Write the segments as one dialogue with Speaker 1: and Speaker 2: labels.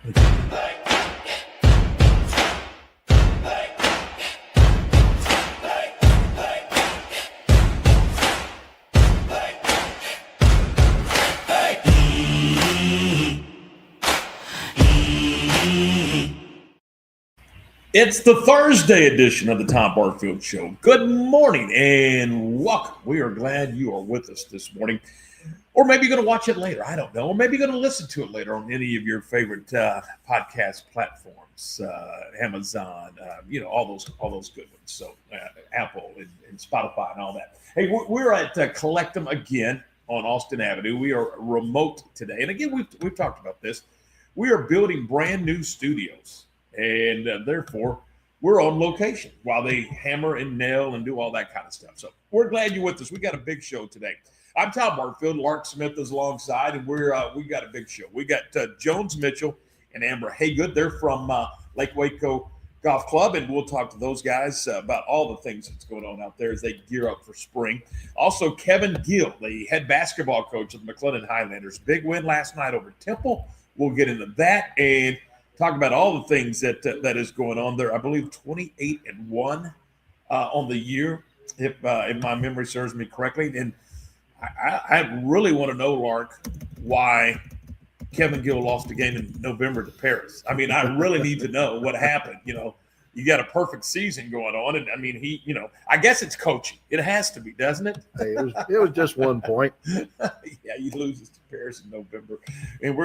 Speaker 1: It's the Thursday edition of the Tom Barfield Show. Good morning and welcome. We are glad you are with us this morning. Or maybe you're going to watch it later. I don't know. Or maybe you're going to listen to it later on any of your favorite podcast platforms, Amazon, all those good ones. So Apple and Spotify and all that. Hey, we're at Collectum again on Austin Avenue. We are remote today. And again, we've talked about this. We are building brand new studios. And therefore, we're on location while they hammer and nail and do all that kind of stuff. So we're glad you're with us. We got a big show today. I'm Tom Barfield. Lark Smith is alongside, and we got a big show. We got Jones Mitchell and Amber Haygood. They're from Lake Waco Golf Club, and we'll talk to those guys about all the things that's going on out there as they gear up for spring. Also, Kevin Gill, the head basketball coach of the McLennan Highlanders. Big win last night over Temple. We'll get into that and talk about all the things that is going on there. I believe 28-1 on the year, if my memory serves me correctly. And I really want to know, Lark, why Kevin Gill lost a game in November to Paris. I mean, I really need to know what happened. You got a perfect season going on, and I mean, I guess it's coaching. It has to be, doesn't it?
Speaker 2: Hey, it was just 1 point.
Speaker 1: Yeah, he loses to Paris in November, and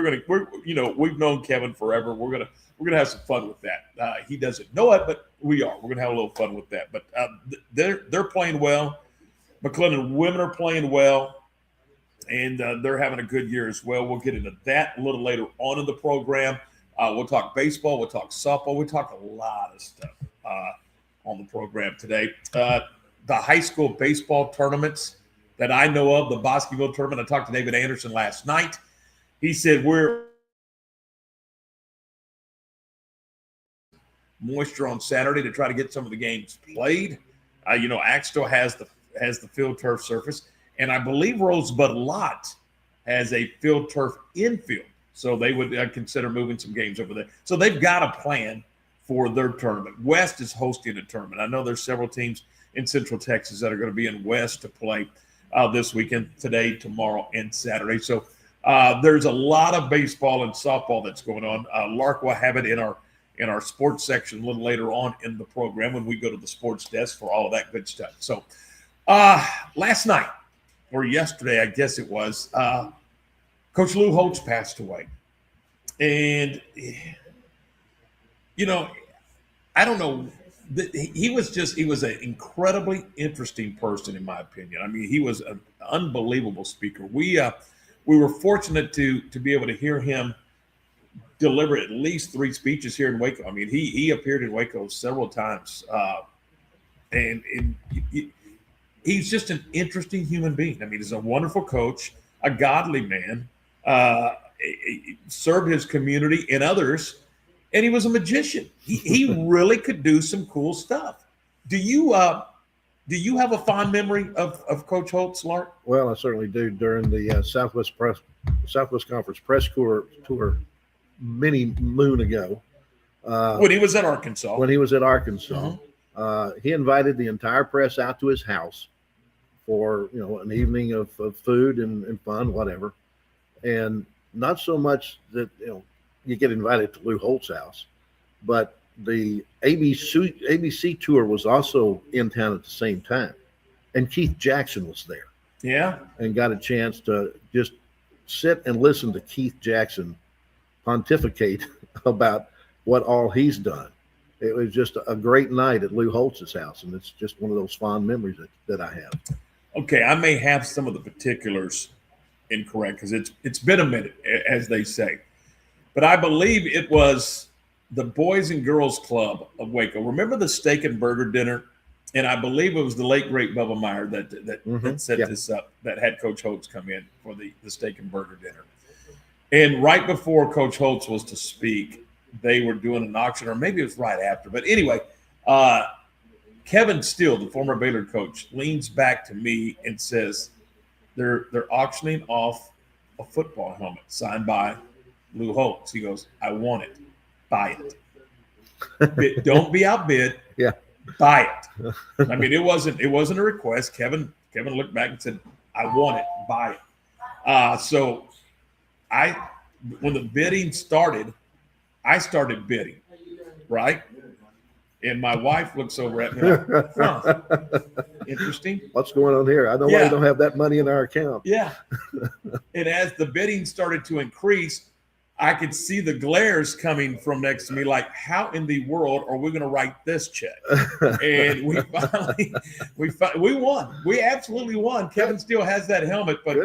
Speaker 1: we've known Kevin forever. We're gonna have some fun with that. He doesn't know it, but we are. We're gonna have a little fun with that. But they're playing well. McLennan women are playing well, and they're having a good year as well. We'll get into that a little later on in the program. We'll talk baseball. We'll talk softball. We'll talk a lot of stuff on the program today. The high school baseball tournaments that I know of, the Bosqueville tournament. I talked to David Anderson last night. He said we're moisture on Saturday to try to get some of the games played. Axtell has the field turf surface, and I believe Rosebud Lot has a field turf infield. So they would consider moving some games over there. So they've got a plan for their tournament. West is hosting a tournament. I know there's several teams in Central Texas that are going to be in West to play this weekend, today, tomorrow, and Saturday. So there's a lot of baseball and softball that's going on. Lark will have it in our sports section a little later on in the program when we go to the sports desk for all of that good stuff. So last night, or yesterday, I guess it was, Coach Lou Holtz passed away. And, I don't know. He was an incredibly interesting person, in my opinion. I mean, he was an unbelievable speaker. We were fortunate to be able to hear him deliver at least 3 speeches here in Waco. I mean, he appeared in Waco several times. And he's just an interesting human being. I mean, he's a wonderful coach, a godly man. Served his community and others, and he was a magician. He really could do some cool stuff. Do you have a fond memory of Coach Holtz, Lark?
Speaker 2: Well, I certainly do. During the Southwest Conference press tour many moon ago,
Speaker 1: when he was at Arkansas.
Speaker 2: He invited the entire press out to his house for an evening of food and fun, whatever. And not so much that you get invited to Lou Holtz's house, but the ABC tour was also in town at the same time, and Keith Jackson was there.
Speaker 1: Yeah,
Speaker 2: and got a chance to just sit and listen to Keith Jackson pontificate about what all he's done. It was just a great night at Lou Holtz's house, and it's just one of those fond memories that I have.
Speaker 1: Okay, I may have some of the particulars incorrect because it's been a minute, as they say, but I believe it was the Boys and Girls Club of Waco. Remember the steak and burger dinner? And I believe it was the late great Bubba Meyer that set this up, that had Coach Holtz come in for the steak and burger dinner. And right before Coach Holtz was to speak, they were doing an auction, or maybe it was right after. But anyway, Kevin Steele, the former Baylor coach, leans back to me and says, they're auctioning off a football helmet signed by Lou Holtz. He goes, I want it. Buy it. Don't be outbid.
Speaker 2: Yeah.
Speaker 1: Buy it. I mean, it wasn't a request. Kevin looked back and said, I want it. Buy it. So when the bidding started, I started bidding, right? And my wife looks over at me like, huh, interesting.
Speaker 2: What's going on here? I know why you don't have that money in our account.
Speaker 1: Yeah. And as the bidding started to increase, I could see the glares coming from next to me, like, how in the world are we going to write this check? And we won. We absolutely won. Kevin still has that helmet, but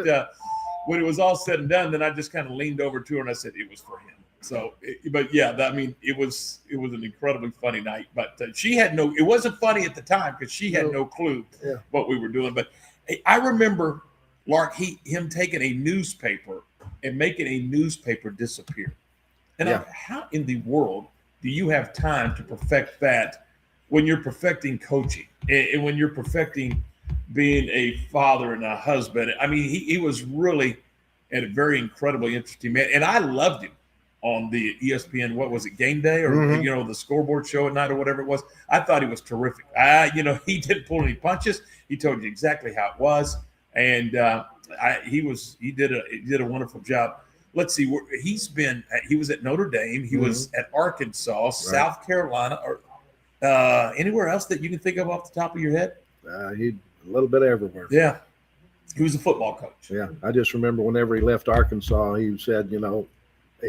Speaker 1: when it was all said and done, then I just kind of leaned over to her and I said it was for him. So, it was an incredibly funny night, but it wasn't funny at the time because she had no clue what we were doing. But I remember, Lark, him taking a newspaper and making a newspaper disappear. And how in the world do you have time to perfect that when you're perfecting coaching and when you're perfecting being a father and a husband? I mean, he was really a very incredibly interesting man, and I loved him on the ESPN, what was it, Game Day, or the scoreboard show at night, or whatever it was. I thought he was terrific. He didn't pull any punches. He told you exactly how it was, and he did a wonderful job. Let's see, he was at Notre Dame, he was at Arkansas, right. South Carolina, or anywhere else that you can think of off the top of your head?
Speaker 2: He a little bit everywhere.
Speaker 1: Yeah, he was a football coach.
Speaker 2: Yeah, I just remember whenever he left Arkansas, he said,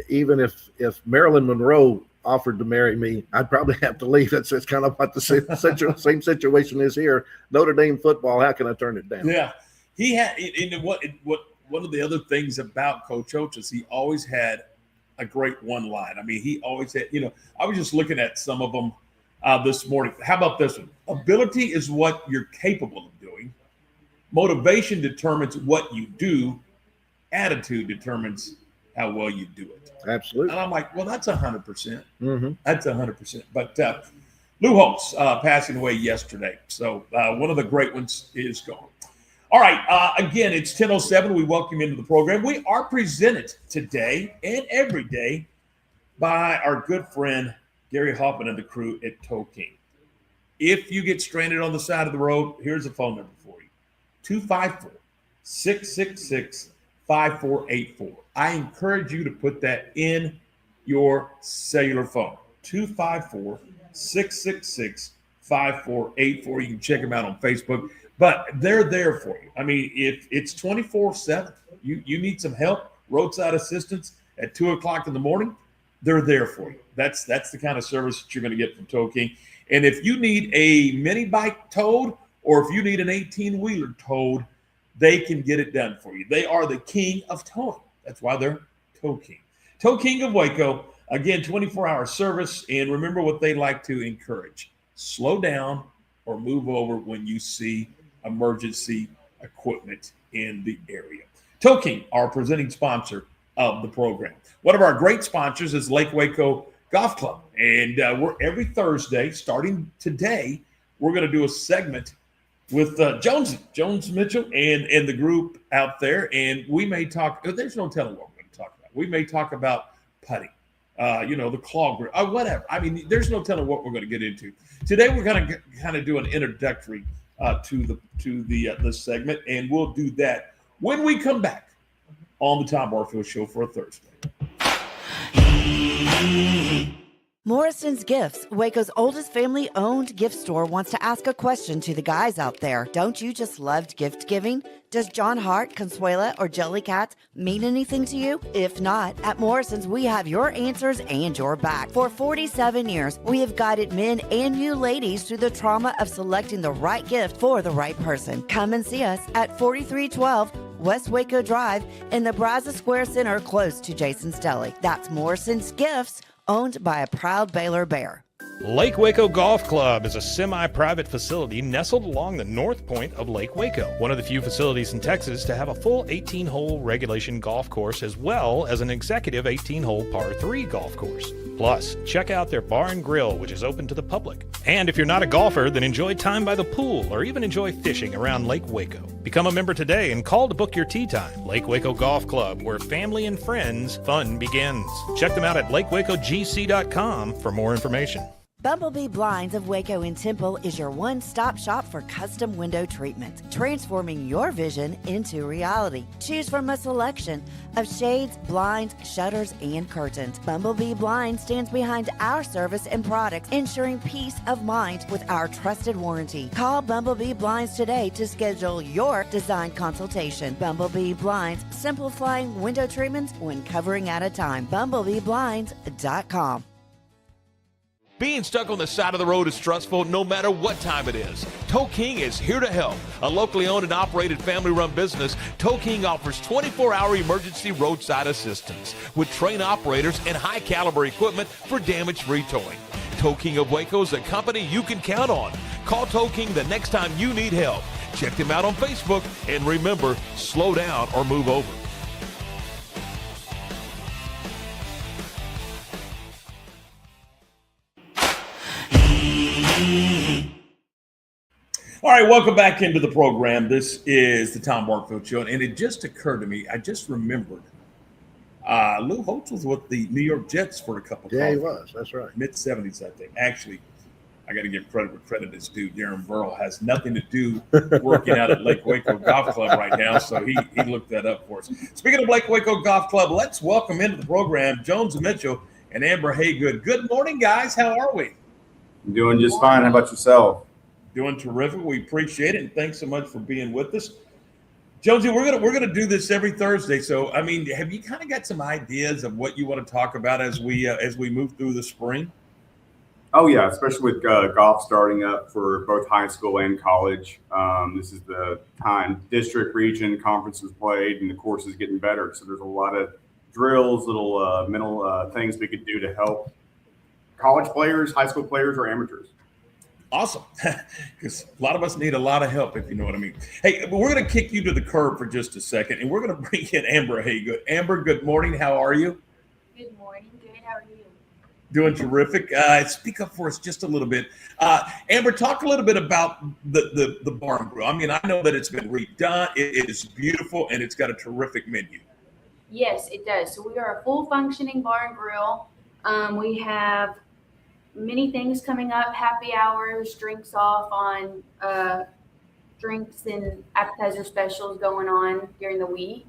Speaker 2: even if Marilyn Monroe offered to marry me, I'd probably have to leave. That's kind of what the same situation is here. Notre Dame football, how can I turn it down?
Speaker 1: Yeah, he had. What one of the other things about Coach Oates is he always had a great one line. I mean, he always had. I was just looking at some of them this morning. How about this one? Ability is what you're capable of doing. Motivation determines what you do. Attitude determines how well you do it.
Speaker 2: Absolutely.
Speaker 1: And I'm like, well, that's 100%. That's 100%. But Lou Holtz passing away yesterday. So one of the great ones is gone. All right. Again, it's 10:07. We welcome you into the program. We are presented today and every day by our good friend, Gary Hoffman and the crew at Tow King. If you get stranded on the side of the road, here's a phone number for you. 254-666-5484. I encourage you to put that in your cellular phone. 254-666-5484. You can check them out on Facebook, but they're there for you. I mean, if it's 24/7, you need some help, roadside assistance at 2:00 in the morning, they're there for you. That's the kind of service that you're going to get from Tow King. And if you need a mini bike towed, or if you need an 18-wheeler towed, they can get it done for you. They are the king of towing. That's why they're Tow King. Tow King of Waco, again, 24-hour service. And remember what they like to encourage. Slow down or move over when you see emergency equipment in the area. Tow King, our presenting sponsor of the program. One of our great sponsors is Lake Waco Golf Club. And we're every Thursday, starting today, we're going to do a segment with Jones Mitchell and the group out there. And we may talk, there's no telling what we're going to talk about. We may talk about putting, the claw grip, whatever. I mean, there's no telling what we're going to get into. Today, we're going to kind of do an introductory to the segment, and we'll do that when we come back on the Tom Barfield Show for a Thursday.
Speaker 3: Morrison's Gifts, Waco's oldest family-owned gift store, wants to ask a question to the guys out there. Don't you just love gift giving? Does John Hart, Consuela, or Jellycat mean anything to you? If not, at Morrison's, we have your answers and your back. For 47 years, we have guided men and you ladies through the trauma of selecting the right gift for the right person. Come and see us at 4312 West Waco Drive in the Brazos Square Center, close to Jason's Deli. That's Morrison's Gifts, owned by a proud Baylor Bear.
Speaker 4: Lake Waco Golf Club is a semi-private facility nestled along the north point of Lake Waco, one of the few facilities in Texas to have a full 18-hole regulation golf course as well as an executive 18-hole par 3 golf course. Plus, check out their bar and grill, which is open to the public. And if you're not a golfer, then enjoy time by the pool or even enjoy fishing around Lake Waco. Become a member today and call to book your tee time. Lake Waco Golf Club, where family and friends fun begins. Check them out at lakewacogc.com for more information.
Speaker 3: Bumblebee Blinds of Waco and Temple is your one-stop shop for custom window treatment, transforming your vision into reality. Choose from a selection of shades, blinds, shutters, and curtains. Bumblebee Blinds stands behind our service and products, ensuring peace of mind with our trusted warranty. Call Bumblebee Blinds today to schedule your design consultation. Bumblebee Blinds, simplifying window treatments one covering at a time. BumblebeeBlinds.com.
Speaker 1: Being stuck on the side of the road is stressful no matter what time it is. Tow King is here to help. A locally owned and operated family-run business, Tow King offers 24-hour emergency roadside assistance with trained operators and high-caliber equipment for damage-free towing. Tow King of Waco is a company you can count on. Call Tow King the next time you need help. Check them out on Facebook, and remember, slow down or move over. All right, welcome back into the program. This is the Tom Barfield Show, and it just occurred to me, I just remembered, Lou Holtz was with the New York Jets for a couple of
Speaker 2: Yeah, he was. That's right.
Speaker 1: Mid-70s, I think. Actually, I got to give credit where credit is due. Darren Burrell has nothing to do working out at Lake Waco Golf Club right now, so he looked that up for us. Speaking of Lake Waco Golf Club, let's welcome into the program Jones Mitchell and Amber Haygood. Good morning, guys. How are we?
Speaker 5: I'm doing just fine. How about yourself?
Speaker 1: Doing terrific. We appreciate it, and thanks so much for being with us. Jonesy, we're gonna do this every Thursday. So, I mean, have you kind of got some ideas of what you want to talk about as we move through the spring?
Speaker 5: Oh yeah, especially with golf starting up for both high school and college. This is the time district, region, conferences played, and the course is getting better. So there's a lot of drills, little mental things we could do to help college players, high school players, or amateurs.
Speaker 1: Awesome, because a lot of us need a lot of help, if you know what I mean. Hey, we're going to kick you to the curb for just a second, and we're going to bring in Amber Haygood. Amber, good morning. How are you?
Speaker 6: Good morning. Good. How are you?
Speaker 1: Doing terrific. Speak up for us just a little bit. Amber, talk a little bit about the bar and grill. I mean, I know that it's been redone. It is beautiful, and it's got a terrific menu.
Speaker 6: Yes, it does. So we are a full functioning bar and grill. We have many things coming up, happy hours, drinks off on drinks and appetizer specials going on during the week,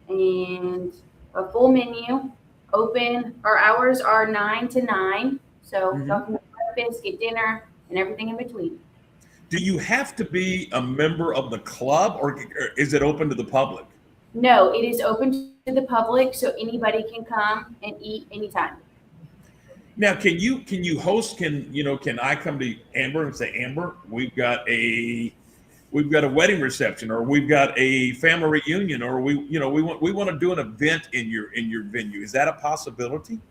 Speaker 6: and a full menu. Open, our hours are 9 to 9. So talking about breakfast, get dinner, and everything in between.
Speaker 1: Do you have to be a member of the club, or is it open to the public?
Speaker 6: No, it is open to the public, so anybody can come and eat anytime.
Speaker 1: Now, can you host? Can I come to Amber and say, Amber, we've got a wedding reception, or we've got a family reunion, or we want to do an event in your venue? Is that a possibility?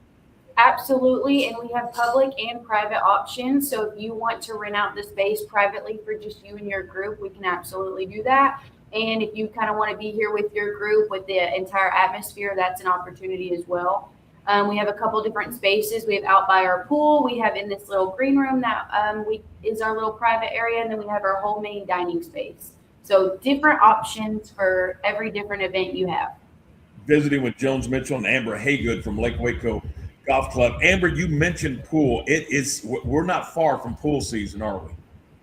Speaker 6: Absolutely, and we have public and private options. So if you want to rent out the space privately for just you and your group, we can absolutely do that. And if you kind of want to be here with your group with the entire atmosphere, that's an opportunity as well. We have a couple different spaces. We have out by our pool. We have in this little green room that is our little private area. And then we have our whole main dining space. So different options for every different event you have.
Speaker 1: Visiting with Jones Mitchell and Amber Haygood from Lake Waco Golf Club. Amber, you mentioned pool. We're not far from pool season, are we?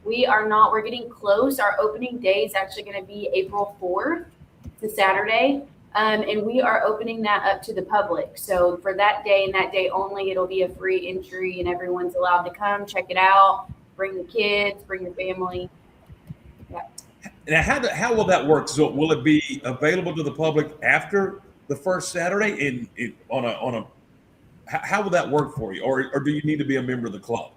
Speaker 6: We are not. We're getting close. Our opening day is actually going to be April 4th. It's a Saturday. And we are opening that up to the public. So for that day and that day only, it'll be a free entry, and everyone's allowed to come check it out. Bring the kids, bring your family. Yeah.
Speaker 1: Now, how will that work? So will it be available to the public after the first Saturday? How will that work for you, or do you need to be a member of the club?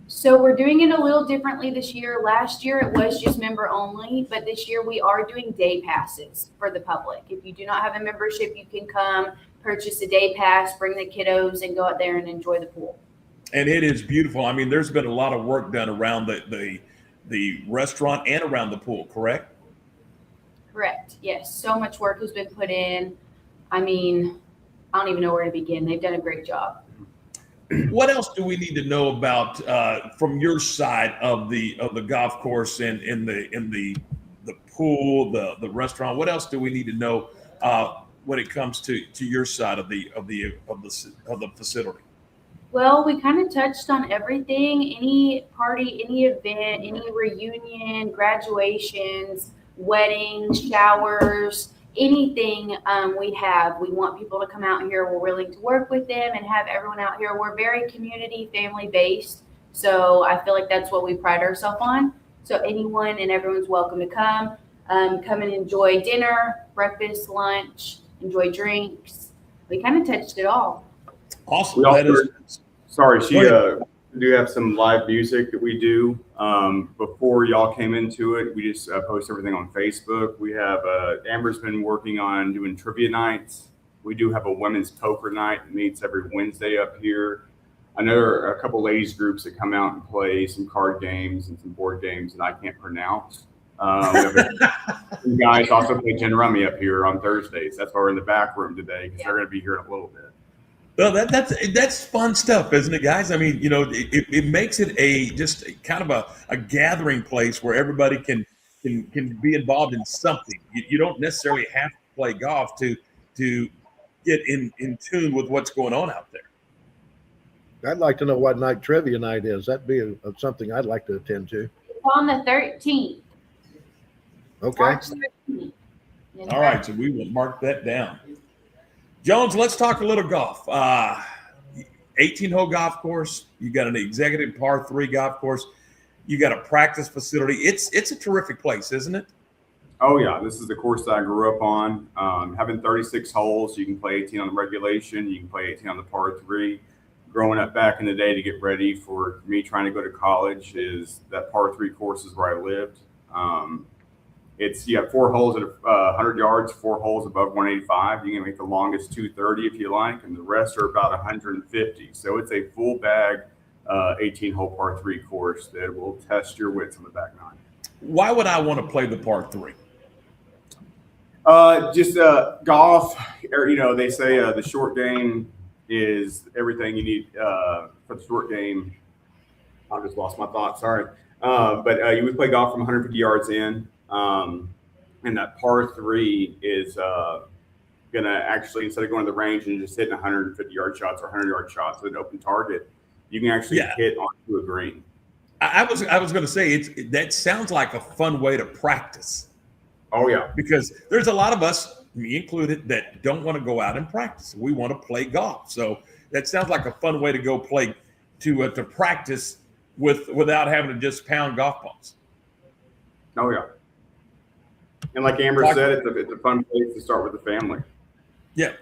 Speaker 6: So we're doing it a little differently this year. Last year it was just member only, but this year we are doing day passes for the public. If you do not have a membership, you can come purchase a day pass, bring the kiddos, and go out there and enjoy the pool.
Speaker 1: And it is beautiful. I mean, there's been a lot of work done around the restaurant and around the pool, correct?
Speaker 6: Correct. Yes. So much work has been put in. I mean, I don't even know where to begin. They've done a great job.
Speaker 1: What else do we need to know about from your side of the golf course and in the pool, the restaurant? What else do we need to know when it comes to your side of the facility?
Speaker 6: Well, we kind of touched on everything. Any party, any event, any reunion, graduations, weddings, showers, anything we want people to come out here. We're willing to work with them and have everyone out here. We're very community, family based. So I feel like that's what we pride ourselves on. So anyone and everyone's welcome to come. Come and enjoy dinner, breakfast, lunch, enjoy drinks. We kind of touched it all.
Speaker 1: Awesome.
Speaker 5: We do have some live music that we do. Before y'all came into it, we just post everything on Facebook. We have Amber's been working on doing trivia nights. We do have a women's poker night that meets every Wednesday up here. I know there are a couple ladies groups that come out and play some card games and some board games that I can't pronounce. You guys also play gin rummy up here on Thursdays. That's why we're in the back room today, because they're going to be here in a little bit.
Speaker 1: Well, that's fun stuff, isn't it, guys? I mean, it makes it just kind of a gathering place where everybody can be involved in something. You don't necessarily have to play golf to get in tune with what's going on out there.
Speaker 2: I'd like to know what night trivia night is. That'd be something I'd like to attend to.
Speaker 6: On the 13th.
Speaker 2: Okay.
Speaker 6: March 13th.
Speaker 1: All right, so we will mark that down. Jones, let's talk a little golf. 18-hole golf course. You got an executive par 3 golf course. You got a practice facility. It's a terrific place, isn't it?
Speaker 5: Oh yeah, this is the course that I grew up on. Having 36 holes, you can play 18 on the regulation. You can play 18 on the par 3. Growing up back in the day to get ready for me trying to go to college, is that par 3 course is where I lived. You have 4 holes at 100 yards, 4 holes above 185. You can make the longest 230 if you like, and the rest are about 150. So it's a full bag 18-hole par 3 course that will test your wits on the back nine.
Speaker 1: Why would I want to play the par 3?
Speaker 5: Just golf. They say the short game is everything you need for the short game. I just lost my thought. Sorry. But you would play golf from 150 yards in. And that par 3 is going to actually, instead of going to the range and just hitting 150-yard shots or 100-yard shots with an open target, you can actually hit onto a green.
Speaker 1: I was going to say that sounds like a fun way to practice.
Speaker 5: Oh yeah,
Speaker 1: because there's a lot of us, me included, that don't want to go out and practice. We want to play golf. So that sounds like a fun way to go play to practice without having to just pound golf balls.
Speaker 5: Oh yeah. And like Amber said, it's a fun place to start with the family.
Speaker 1: Yeah.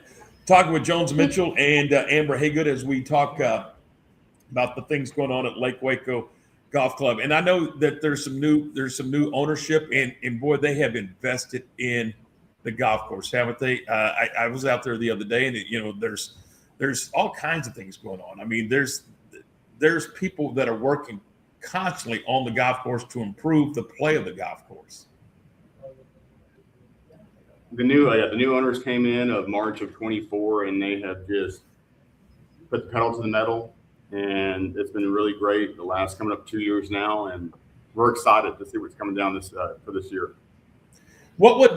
Speaker 1: Talking with Jones Mitchell and Amber Haygood as we talk about the things going on at Lake Waco Golf Club. And I know that there's some new ownership, and boy, they have invested in the golf course, haven't they? I was out there the other day, and there's all kinds of things going on. I mean, there's people that are working constantly on the golf course to improve the play of the golf course.
Speaker 5: The new owners came in of March of 24, and they have just put the pedal to the metal, and it's been really great the last coming up 2 years now, and we're excited to see what's coming down for this year.
Speaker 1: What would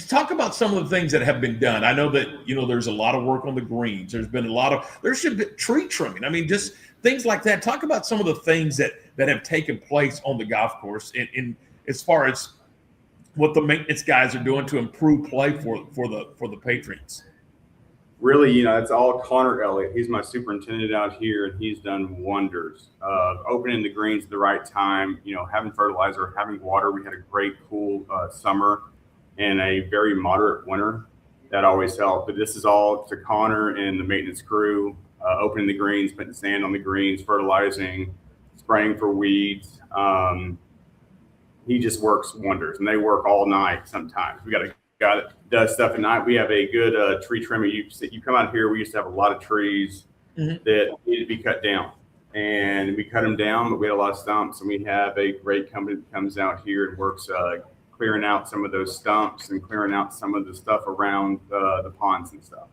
Speaker 1: talk about some of the things that have been done? I know that there's a lot of work on the greens. There should be tree trimming. I mean, just things like that. Talk about some of the things that have taken place on the golf course in as far as what the maintenance guys are doing to improve play for the Patriots.
Speaker 5: Really, it's all Connor Elliott. He's my superintendent out here, and he's done wonders. Opening the greens at the right time, having fertilizer, having water. We had a great, cool summer and a very moderate winter. That always helped. But this is all to Connor and the maintenance crew, opening the greens, putting sand on the greens, fertilizing, spraying for weeds. He just works wonders, and they work all night sometimes. We got a guy that does stuff at night. We have a good tree trimmer. You come out here, we used to have a lot of trees that needed to be cut down. and we cut them down, but we had a lot of stumps, and we have a great company that comes out here and works clearing out some of those stumps and clearing out some of the stuff around the ponds and stuff.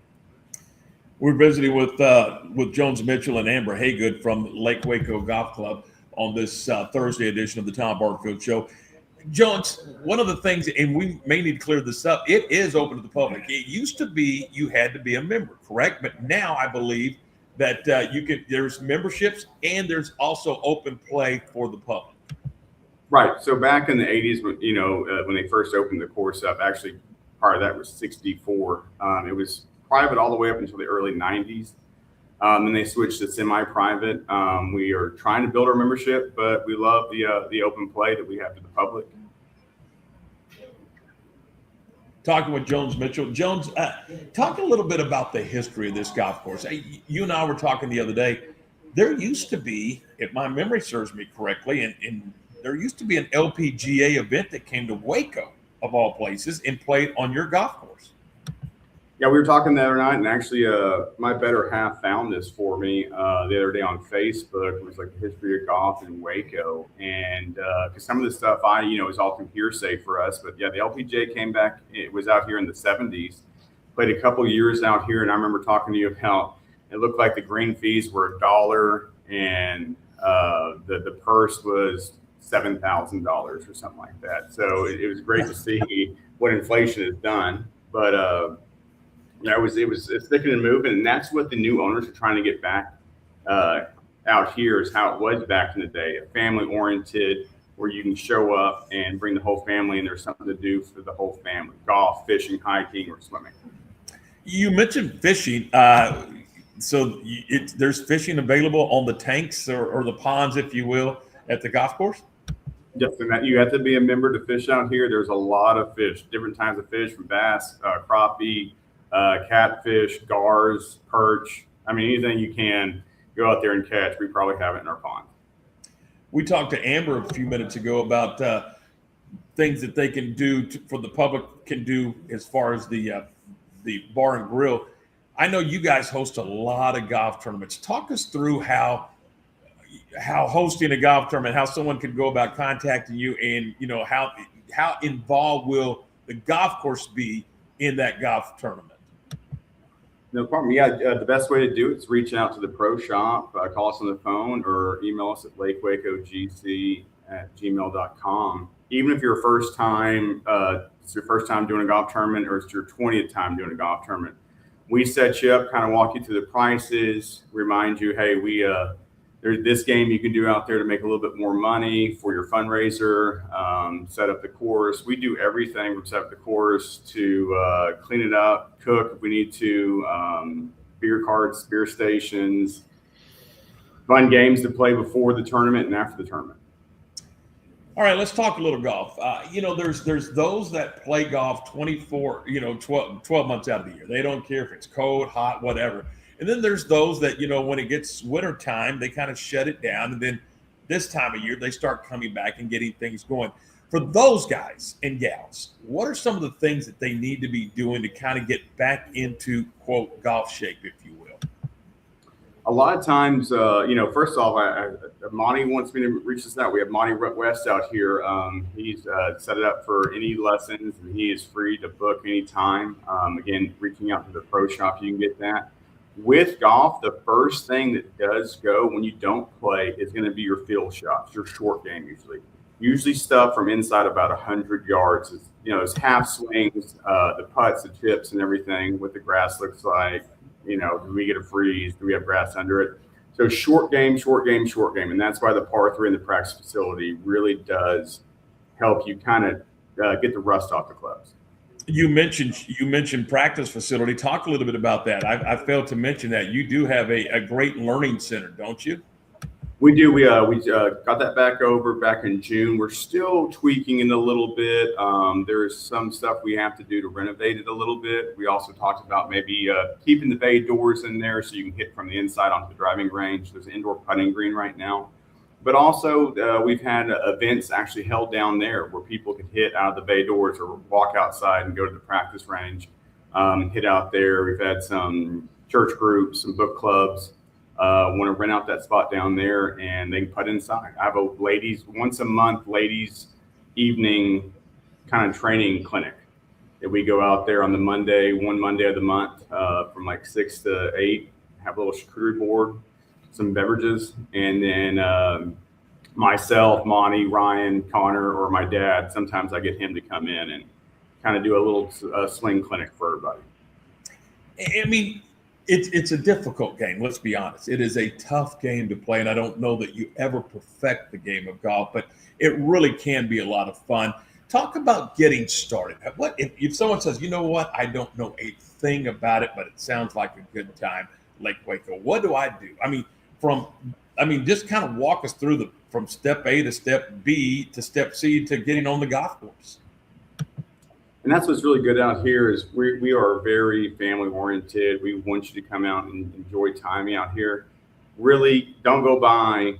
Speaker 1: We're visiting with Jones Mitchell and Amber Haygood from Lake Waco Golf Club on this Thursday edition of the Tom Barfield Show. Jones, one of the things, and we may need to clear this up, it is open to the public. It used to be you had to be a member, correct? But now I believe that there's memberships and there's also open play for the public.
Speaker 5: Right. So back in the 80s, when they first opened the course up, actually part of that was 64. It was private all the way up until the early 90s. And they switched to semi-private. We are trying to build our membership, but we love the open play that we have to the public.
Speaker 1: Talking with Jones Mitchell. Jones, talk a little bit about the history of this golf course. You and I were talking the other day. There used to be, if my memory serves me correctly, and there used to be an LPGA event that came to Waco, of all places, and played on your golf course.
Speaker 5: Yeah, we were talking the other night, and actually my better half found this for me the other day on Facebook. It was like the history of golf in Waco. And because some of the stuff is all through hearsay for us. But yeah, the LPGA came back. It was out here in the 70s. Played a couple years out here, and I remember talking to you about it looked like the green fees were $1 and the purse was $7,000 or something like that. So it was great to see what inflation has done. But it's sticking and moving, and that's what the new owners are trying to get back out here is how it was back in the day, a family oriented where you can show up and bring the whole family and there's something to do for the whole family, golf, fishing, hiking, or swimming. You
Speaker 1: mentioned fishing. So there's fishing available on the tanks or the ponds, if you will, at the golf course?
Speaker 5: Yes, and that you have to be a member to fish out here. There's a lot of fish, different kinds of fish, from bass, crappie, catfish, gars, perch. I mean, anything you can go out there and catch, we probably have it in our pond.
Speaker 1: We talked to Amber a few minutes ago about things that they can do for the public can do as far as the bar and grill. I know you guys host a lot of golf tournaments. Talk us through how hosting a golf tournament, how someone can go about contacting you, and how involved will the golf course be in that golf tournament?
Speaker 5: No problem. Yeah, the best way to do it is reach out to the pro shop, call us on the phone, or email us at lakewacogc@gmail.com. Even if you're it's your first time doing a golf tournament, or it's your 20th time doing a golf tournament, we set you up, kind of walk you through the prices, remind you, hey, there's this game you can do out there to make a little bit more money for your fundraiser, set up the course. We do everything from set up the course to clean it up, cook if we need to, beer carts, beer stations, fun games to play before the tournament and after the tournament.
Speaker 1: All right, let's talk a little golf. There's those that play golf 12 months out of the year. They don't care if it's cold, hot, whatever. And then there's those that, when it gets winter time, they kind of shut it down. And then this time of year, they start coming back and getting things going. For those guys and gals, what are some of the things that they need to be doing to kind of get back into, quote, golf shape, if you will?
Speaker 5: A lot of times, first off, Monty wants me to reach this out. We have Monty West out here. He's set it up for any lessons, and he is free to book anytime. Again, reaching out to the pro shop, you can get that. With golf, the first thing that does go when you don't play is going to be your field shots, your short game usually stuff from inside about 100 yards. It's half swings, the putts, the chips, and everything, what the grass looks like. Do we get a freeze? Do we have grass under it? So short game. And that's why the par 3 in the practice facility really does help you kind of get the rust off the clubs.
Speaker 1: You mentioned practice facility. Talk a little bit about that. I failed to mention that you do have a great learning center, don't you?
Speaker 5: We do. We got that back in June. We're still tweaking it a little bit. There's some stuff we have to do to renovate it a little bit. We also talked about maybe keeping the bay doors in there so you can hit from the inside onto the driving range. There's an indoor putting green right now. But also we've had events actually held down there where people can hit out of the bay doors or walk outside and go to the practice range, hit out there. We've had some church groups, some book clubs. want to rent out that spot down there and they can put inside. I have a once a month ladies evening kind of training clinic that we go out there on one Monday of the month from like 6 to 8, have a little charcuterie board, some beverages, and then myself, Monty, Ryan, Connor, or my dad, sometimes I get him to come in and kind of do a little swing clinic for everybody.
Speaker 1: I mean, it's a difficult game. Let's be honest. It is a tough game to play, and I don't know that you ever perfect the game of golf, but it really can be a lot of fun. Talk about getting started. What if someone says, you know what, I don't know a thing about it, but it sounds like a good time, Lake Waco. What do I do? I mean, just kind of walk us through from step A to step B to step C to getting on the golf course.
Speaker 5: And that's what's really good out here is we are very family oriented. We want you to come out and enjoy time out here. Really don't go buy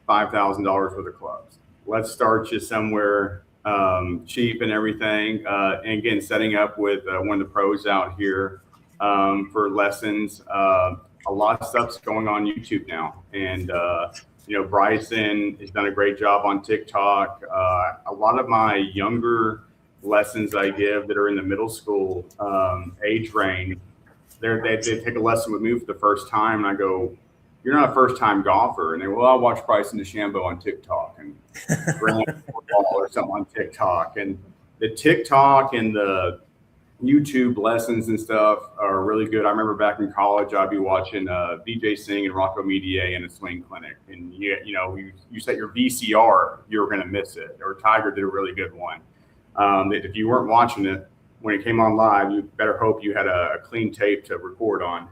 Speaker 5: $5,000 worth of clubs. Let's start you somewhere cheap and everything. And again, setting up with one of the pros out here for lessons. A lot of stuff's going on YouTube now. And, Bryson has done a great job on TikTok. A lot of my younger lessons I give that are in the middle school age range, they take a lesson with me for the first time, and I go, "You're not a first-time golfer," and they, "Well, I watch Bryson DeChambeau on TikTok and Grant football or something on TikTok," and the TikTok and the YouTube lessons and stuff are really good. I remember back in college, I'd be watching VJ Singh and Rocco Medier in a swing clinic, and you set your VCR, you were going to miss it. Or Tiger did a really good one. If you weren't watching it when it came on live, you better hope you had a clean tape to record on.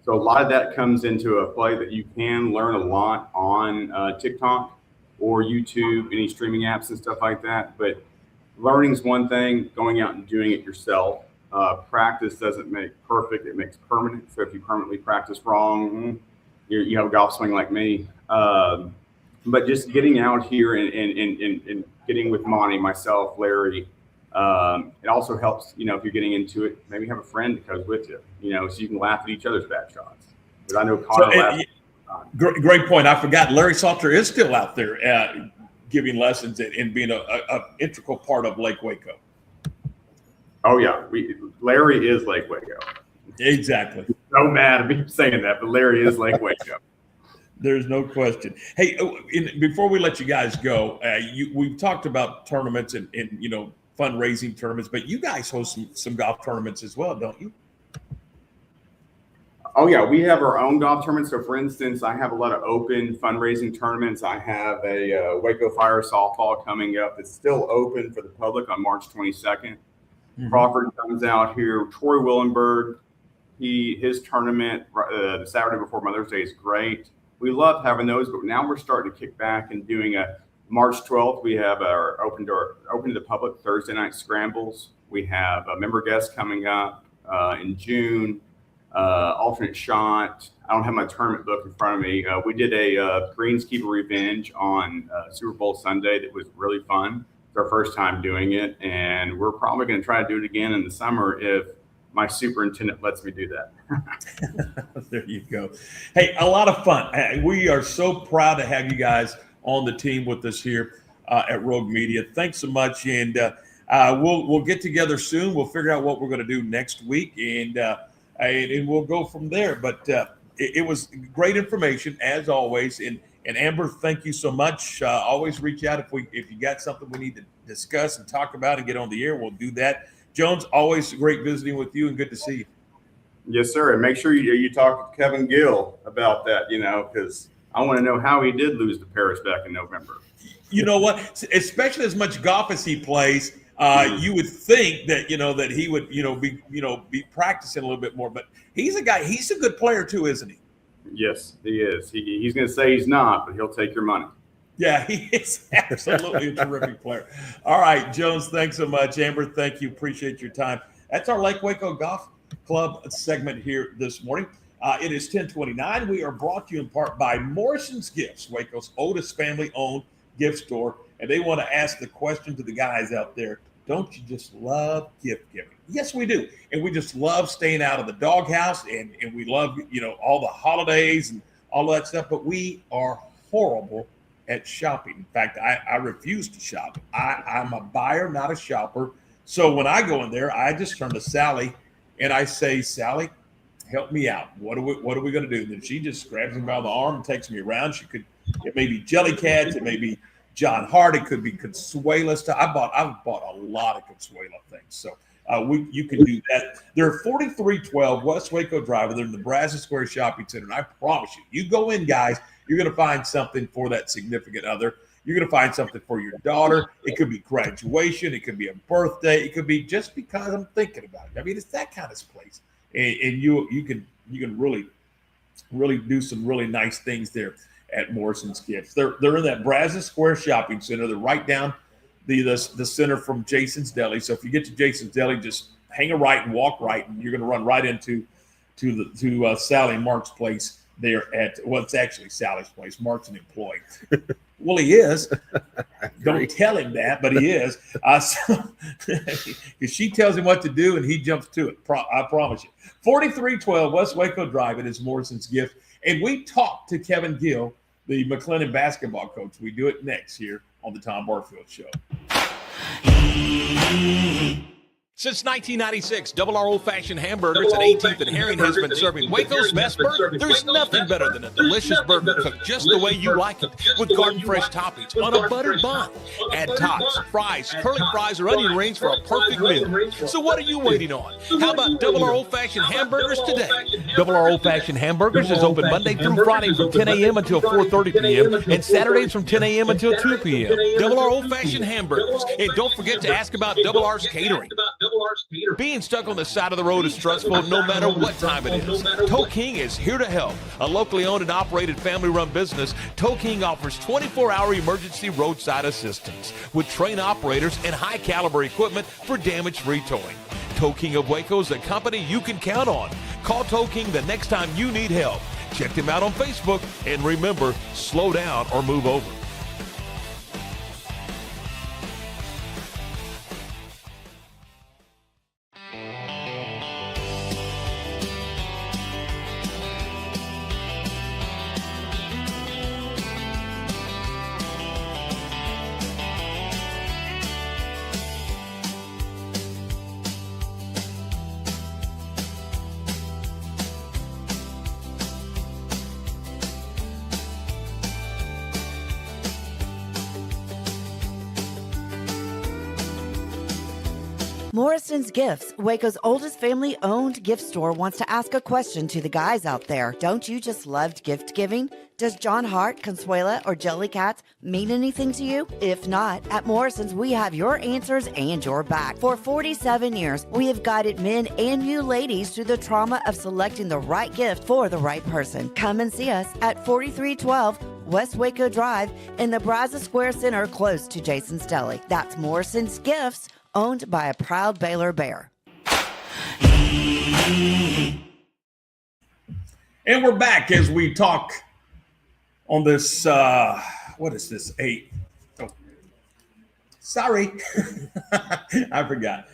Speaker 5: So a lot of that comes into a play that you can learn a lot on TikTok or YouTube, any streaming apps and stuff like that. But learning's one thing, going out and doing it yourself. Practice doesn't make perfect, it makes permanent. So if you permanently practice wrong, you have a golf swing like me. But just getting out here and getting with Monty, myself, Larry, it also helps, if you're getting into it, maybe have a friend that goes with you, so you can laugh at each other's bad shots. But I know Connor
Speaker 1: great point. I forgot Larry Salter is still out there giving lessons and being a integral part of Lake Waco.
Speaker 5: Oh, yeah. Larry is Lake Waco.
Speaker 1: Exactly.
Speaker 5: So mad at me saying that, but Larry is Lake Waco.
Speaker 1: There's no question. Hey, before we let you guys go, we've talked about tournaments and fundraising tournaments, but you guys host some golf tournaments as well, don't you?
Speaker 5: Oh, yeah. We have our own golf tournaments. So, for instance, I have a lot of open fundraising tournaments. I have a Waco Fire softball coming up. It's still open for the public on March 22nd. Mm-hmm. Crawford comes out here. Troy Willenberg, his tournament the Saturday before Mother's Day is great. We love having those, but now we're starting to kick back and doing a March 12th. We have our open to the public Thursday night scrambles. We have a member guest coming up in June. Alternate shot. I don't have my tournament book in front of me. We did a Greenskeeper Revenge on Super Bowl Sunday that was really fun. It's our first time doing it, and we're probably going to try to do it again in the summer if my superintendent lets me do that.
Speaker 1: There you go. Hey, a lot of fun. We are so proud to have you guys on the team with us here at Rogue Media. Thanks so much, and we'll get together soon. We'll figure out what we're going to do next week, and we'll go from there. But it was great information as always. And Amber, thank you so much. Always reach out if you got something we need to discuss and talk about and get on the air. We'll do that. Jones, always great visiting with you and good to see you.
Speaker 5: Yes, sir. And make sure you talk to Kevin Gill about that, because I want to know how he did lose to Paris back in November.
Speaker 1: You know what? Especially as much golf as he plays, you would think that that he would be practicing a little bit more. But he's a guy. He's a good player too, isn't he?
Speaker 5: Yes, he is. He's going to say he's not, but he'll take your money.
Speaker 1: Yeah, he is absolutely a terrific player. All right, Jones, thanks so much. Amber, thank you. Appreciate your time. That's our Lake Waco Golf Club segment here this morning. It is 10:29. We are brought to you in part by Morrison's Gifts, Waco's oldest family-owned gift store. And they want to ask the question to the guys out there, don't you just love gift giving? Yes, we do. And we just love staying out of the doghouse, and we love, all the holidays and all of that stuff, but we are horrible at shopping. In fact, I refuse to shop. I'm a buyer, not a shopper. So when I go in there, I just turn to Sally and I say, Sally, help me out. What are we going to do? And then she just grabs me by the arm and takes me around. It may be Jellycats, it may be John Hart, it could be Consuela stuff. I've bought a lot of Consuela things. So you can do that. They're 4312 West Waco Drive. They're in the Brazos Square Shopping Center. And I promise you go in, guys, you're going to find something for that significant other. You're going to find something for your daughter. It could be graduation. It could be a birthday. It could be just because I'm thinking about it. I mean, it's that kind of place. And you can really do some really nice things there at Morrison's Gifts. They're in that Brazos Square Shopping Center. They're right down the center from Jason's Deli. So if you get to Jason's Deli, just hang a right and walk right, and you're going to run right into Sally and Mark's place there it's actually Sally's place. Mark's an employee. Well, he is. Don't tell him that, but he is. Because she tells him what to do, and he jumps to it. I promise you. 4312 West Waco Drive. It is Morrison's Gift. And we talked to Kevin Gill, the McLennan basketball coach. We do it next here on the Tom Barfield Show.
Speaker 4: Since 1996, Double R Old Fashioned Hamburgers at 18th and Herring has been serving Waco's best burger. There's nothing better than a delicious burger cooked just the way you like it, with garden fresh toppings on a buttered bun. Add tots, fries, curly fries, or onion rings for a perfect meal. So what are you waiting on? How about Double R Old Fashioned Hamburgers today? Double R Old Fashioned Hamburgers is open Monday through Friday from 10 a.m. until 4:30 p.m. and Saturdays from 10 a.m. until 2 p.m. Double R Old Fashioned Hamburgers. And don't forget to ask about Double R's catering. Being stuck on the side of the road is stressful no matter what time it is. Toe King is here to help. A locally owned and operated family-run business, Toe King offers 24-hour emergency roadside assistance with trained operators and high-caliber equipment for damage-free towing. Toe King of Waco is a company you can count on. Call Toe King the next time you need help. Check them out on Facebook, and remember, slow down or move over.
Speaker 3: Morrison's Gifts, Waco's oldest family-owned gift store, wants to ask a question to the guys out there. Don't you just love gift giving? Does John Hart, Consuela, or Jellycats mean anything to you? If not, at Morrison's, we have your answers and your back. For 47 years, we have guided men and you ladies through the trauma of selecting the right gift for the right person. Come and see us at 4312 West Waco Drive in the Brazos Square Center, close to Jason's Deli. That's Morrison's Gifts, owned by a proud Baylor Bear.
Speaker 1: And we're back as we talk on this, what is this, 8? Oh, sorry, I forgot.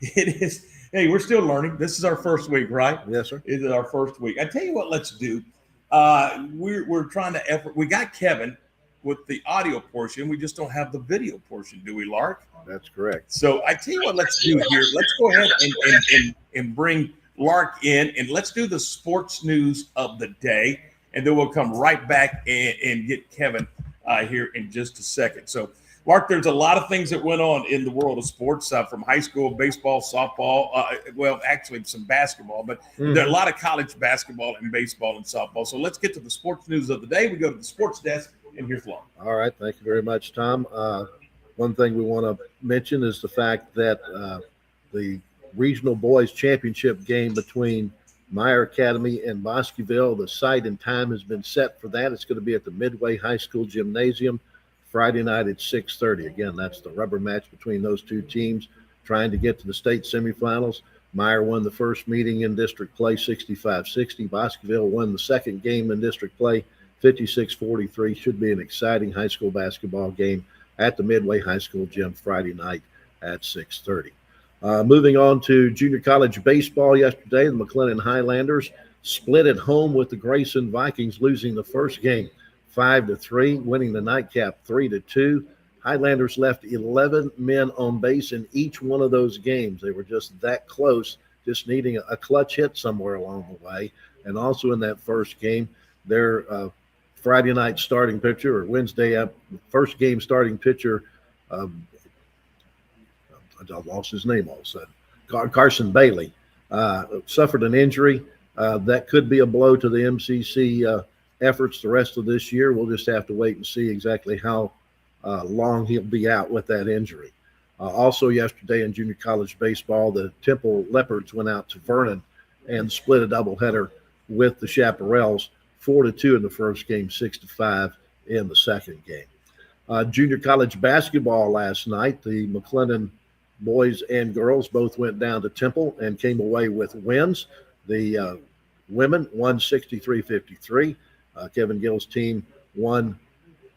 Speaker 1: It is, hey, we're still learning. This is our first week, right?
Speaker 2: Yes, sir.
Speaker 1: It is our first week. I tell you what, let's do. We're trying to effort. We got Kevin with the audio portion. We just don't have the video portion, do we, Lark?
Speaker 2: That's correct.
Speaker 1: So I tell you what, let's do here. Let's go ahead and bring Lark in, and let's do the sports news of the day, and then we'll come right back and get Kevin here in just a second. So, Lark, there's a lot of things that went on in the world of sports, from high school, baseball, softball, well, actually some basketball, but there are a lot of college basketball and baseball and softball. So let's get to the sports news of the day. We go to the sports desk, and here's Lark.
Speaker 2: All right. Thank you very much, Tom. One thing we want to mention is the fact that the regional boys championship game between Meyer Academy and Bosqueville, the site and time has been set for that. It's going to be at the Midway High School Gymnasium Friday night at 6:30. Again, that's the rubber match between those two teams trying to get to the state semifinals. Meyer won the first meeting in district play 65-60. Bosqueville won the second game in district play 56-43. Should be an exciting high school basketball game at the Midway High School Gym Friday night at 6:30. Moving on to junior college baseball yesterday, the McLennan Highlanders split at home with the Grayson Vikings, losing the first game 5-3, winning the nightcap 3-2. Highlanders left 11 men on base in each one of those games. They were just that close, just needing a clutch hit somewhere along the way. And also in that first game, their Friday night starting pitcher, or Wednesday first game starting pitcher, I lost his name all of a sudden, Carson Bailey, suffered an injury. That could be a blow to the MCC efforts the rest of this year. We'll just have to wait and see exactly how long he'll be out with that injury. Also yesterday in junior college baseball, the Temple Leopards went out to Vernon and split a doubleheader with the Chaparrals, 4-2 in the first game, 6-5 in the second game. Junior college basketball last night, the McLennan boys and girls both went down to Temple and came away with wins. The women won 63-53. Kevin Gill's team won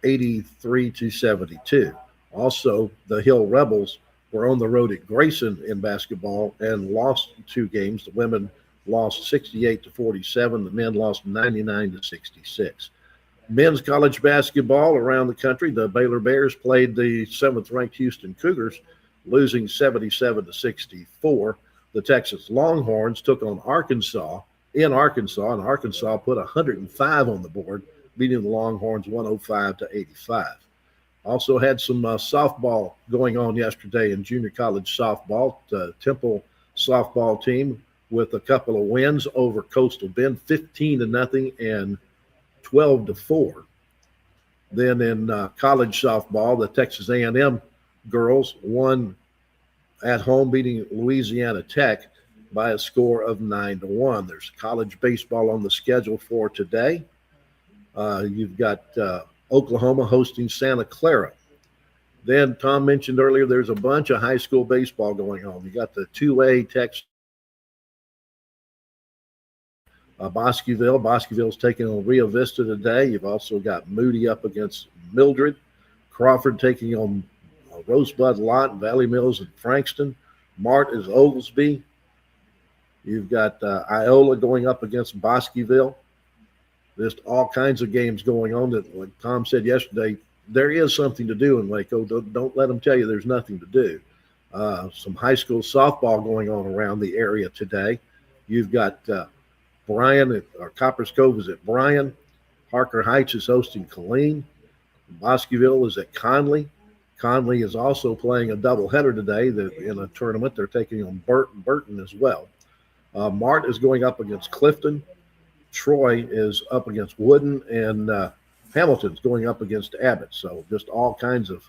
Speaker 2: 83-72. Also, the Hill Rebels were on the road at Grayson in basketball and lost 2 games. The women lost 68-47. The men lost 99-66. Men's college basketball around the country, the Baylor Bears played the 7th-ranked Houston Cougars, losing 77-64. The Texas Longhorns took on Arkansas in Arkansas, and Arkansas put 105 on the board, beating the Longhorns 105-85. Also had some softball going on yesterday in junior college softball. The Temple softball team with a couple of wins over Coastal Bend, 15-0 and 12-4. Then in college softball, the Texas A&M girls won at home, beating Louisiana Tech by a score of 9-1. There's college baseball on the schedule for today. You've got Oklahoma hosting Santa Clara. Then Tom mentioned earlier there's a bunch of high school baseball going on. You got the 2A Texas Bosqueville. Bosqueville's taking on Rio Vista today. You've also got Moody up against Mildred. Crawford taking on Rosebud Lot, Valley Mills, and Frankston. Mart is Oglesby. You've got Iola going up against Bosqueville. Just all kinds of games going on that, like Tom said yesterday, there is something to do in Waco. Don't let them tell you there's nothing to do. Some high school softball going on around the area today. You've got Bryan, or Coppers Cove is at Bryan. Harker Heights is hosting Killeen. Bosqueville is at Conley. Conley is also playing a doubleheader today in a tournament. They're taking on Burton as well. Mart is going up against Clifton. Troy is up against Wooden, and Hamilton's going up against Abbott. So just all kinds of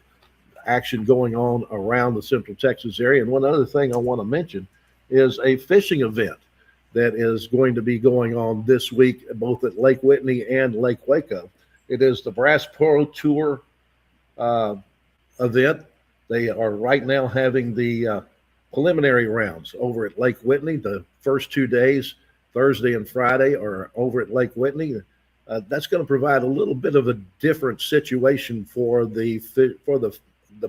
Speaker 2: action going on around the Central Texas area. And one other thing I want to mention is a fishing event that is going to be going on this week, both at Lake Whitney and Lake Waco. It is the Brass Pro Tour event. They are right now having the preliminary rounds over at Lake Whitney. The first 2 days, Thursday and Friday, are over at Lake Whitney. That's going to provide a little bit of a different situation for the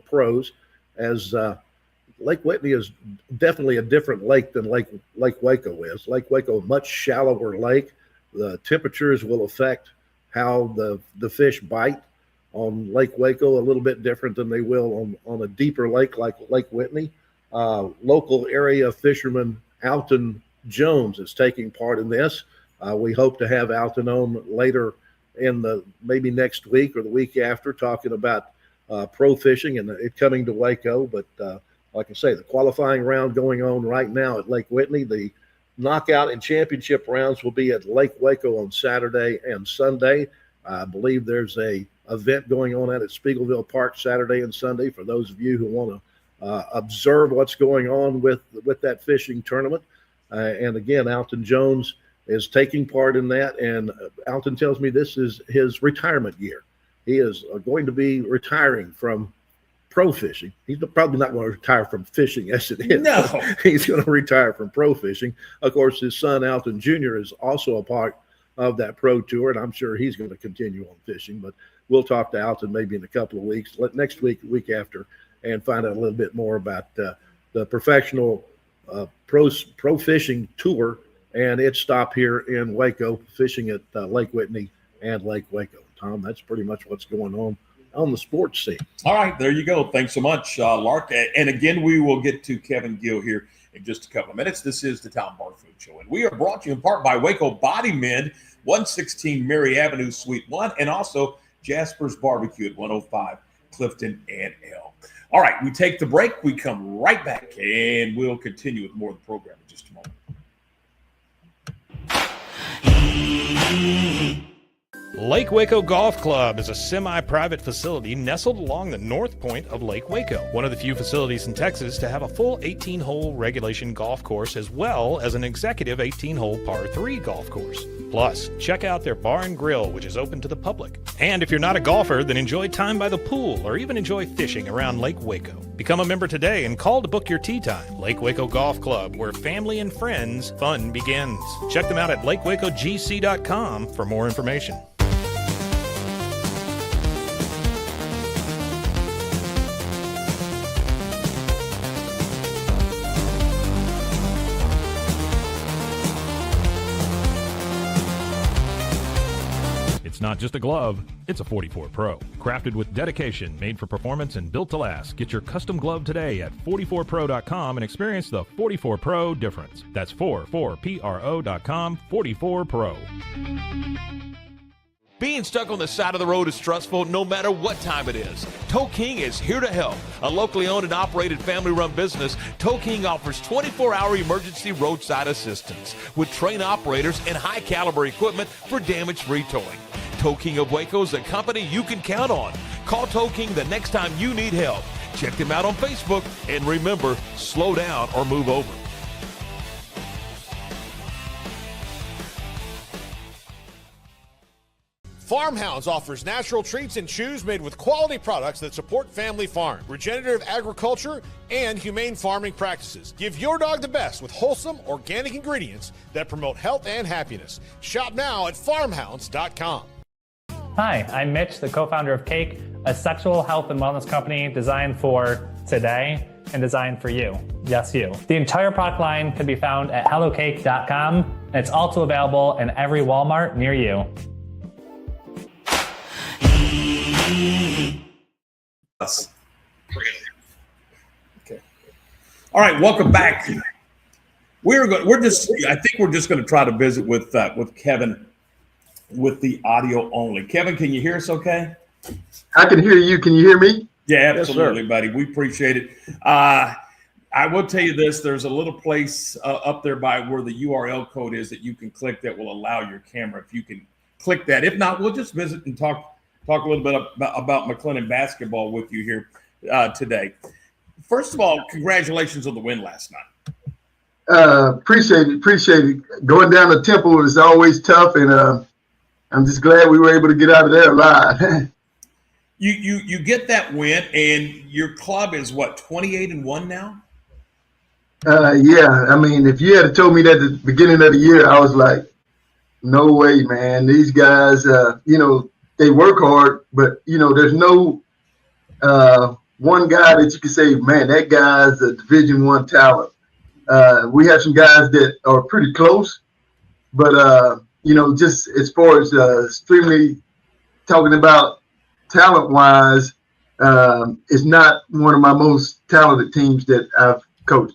Speaker 2: pros, as Lake Whitney is definitely a different lake than Lake Waco is. Lake Waco, a much shallower lake. The temperatures will affect how the fish bite on Lake Waco a little bit different than they will on a deeper lake like Lake Whitney. Local area fisherman Alton Jones is taking part in this. We hope to have Alton on later in maybe next week or the week after, talking about pro fishing and it coming to Waco. But like I say, the qualifying round going on right now at Lake Whitney. The knockout and championship rounds will be at Lake Waco on Saturday and Sunday. I believe there's a event going on at Spiegelville Park Saturday and Sunday for those of you who want to observe what's going on with that fishing tournament. And again, Alton Jones is taking part in that. And Alton tells me this is his retirement year. He is going to be retiring from pro fishing. He's probably not going to retire from fishing as it is.
Speaker 1: No.
Speaker 2: He's going to retire from pro fishing. Of course, his son, Alton Jr., is also a part of that pro tour, and I'm sure he's going to continue on fishing. But we'll talk to Alton maybe in a couple of weeks, next week, the week after, and find out a little bit more about the professional pro fishing tour and its stop here in Waco, fishing at Lake Whitney and Lake Waco. Tom, that's pretty much what's going on the sports scene.
Speaker 1: All right, there you go. Thanks so much, Lark. And again, we will get to Kevin Gill here in just a couple of minutes. This is the Tom Barfield Show, and we are brought to you in part by Waco Body Mend, 116 Mary Avenue, Suite 1, and also Jasper's Barbecue at 105 Clifton and L. All right, we take the break. We come right back, and we'll continue with more of the program in just a moment.
Speaker 4: Lake Waco Golf Club is a semi-private facility nestled along the north point of Lake Waco, one of the few facilities in Texas to have a full 18-hole regulation golf course as well as an executive 18-hole par 3 golf course. Plus, check out their bar and grill, which is open to the public. And if you're not a golfer, then enjoy time by the pool or even enjoy fishing around Lake Waco. Become a member today and call to book your tee time. Lake Waco Golf Club, where family and friends fun begins. Check them out at lakewacogc.com for more information.
Speaker 7: It's not just a glove, it's a 44 Pro. Crafted with dedication, made for performance, and built to last. Get your custom glove today at 44pro.com and experience the 44 Pro difference. That's 44pro.com, 44 Pro.
Speaker 8: Being stuck on the side of the road is stressful no matter what time it is. Tow King is here to help. A locally owned and operated family-run business, Tow King offers 24-hour emergency roadside assistance with trained operators and high-caliber equipment for damage-free towing. Tow King of Waco is a company you can count on. Call Tow King the next time you need help. Check them out on Facebook, and remember, slow down or move over.
Speaker 9: Farmhouse offers natural treats and chews made with quality products that support family farm, regenerative agriculture, and humane farming practices. Give your dog the best with wholesome, organic ingredients that promote health and happiness. Shop now at farmhouse.com.
Speaker 10: Hi, I'm Mitch, the co-founder of Cake, a sexual health and wellness company designed for today and designed for you. Yes, you. The entire product line can be found at hellocake.com, and it's also available in every Walmart near you.
Speaker 1: Okay. All right, welcome back. I think we're just going to try to visit with Kevin with the audio only. Kevin, can you hear us okay?
Speaker 11: I can hear you. Can you hear me?
Speaker 1: Yeah, absolutely, buddy. We appreciate it. I will tell you this. There's a little place up there by where the URL code is that you can click that will allow your camera. If you can click that. If not, we'll just visit and talk a little bit about McLennan basketball with you here today. First of all, congratulations on the win last night.
Speaker 11: Appreciate it. Going down the Temple is always tough, and I'm just glad we were able to get out of there alive.
Speaker 1: You get that win, and your club is what, 28-1 now?
Speaker 11: Yeah. I mean, if you had told me that at the beginning of the year, I was like, no way, man. These guys, they work hard, but there's no one guy that you can say, man, that guy's a Division I talent. We have some guys that are pretty close, but just as far as extremely talking about talent-wise, it's not one of my most talented teams that I've coached.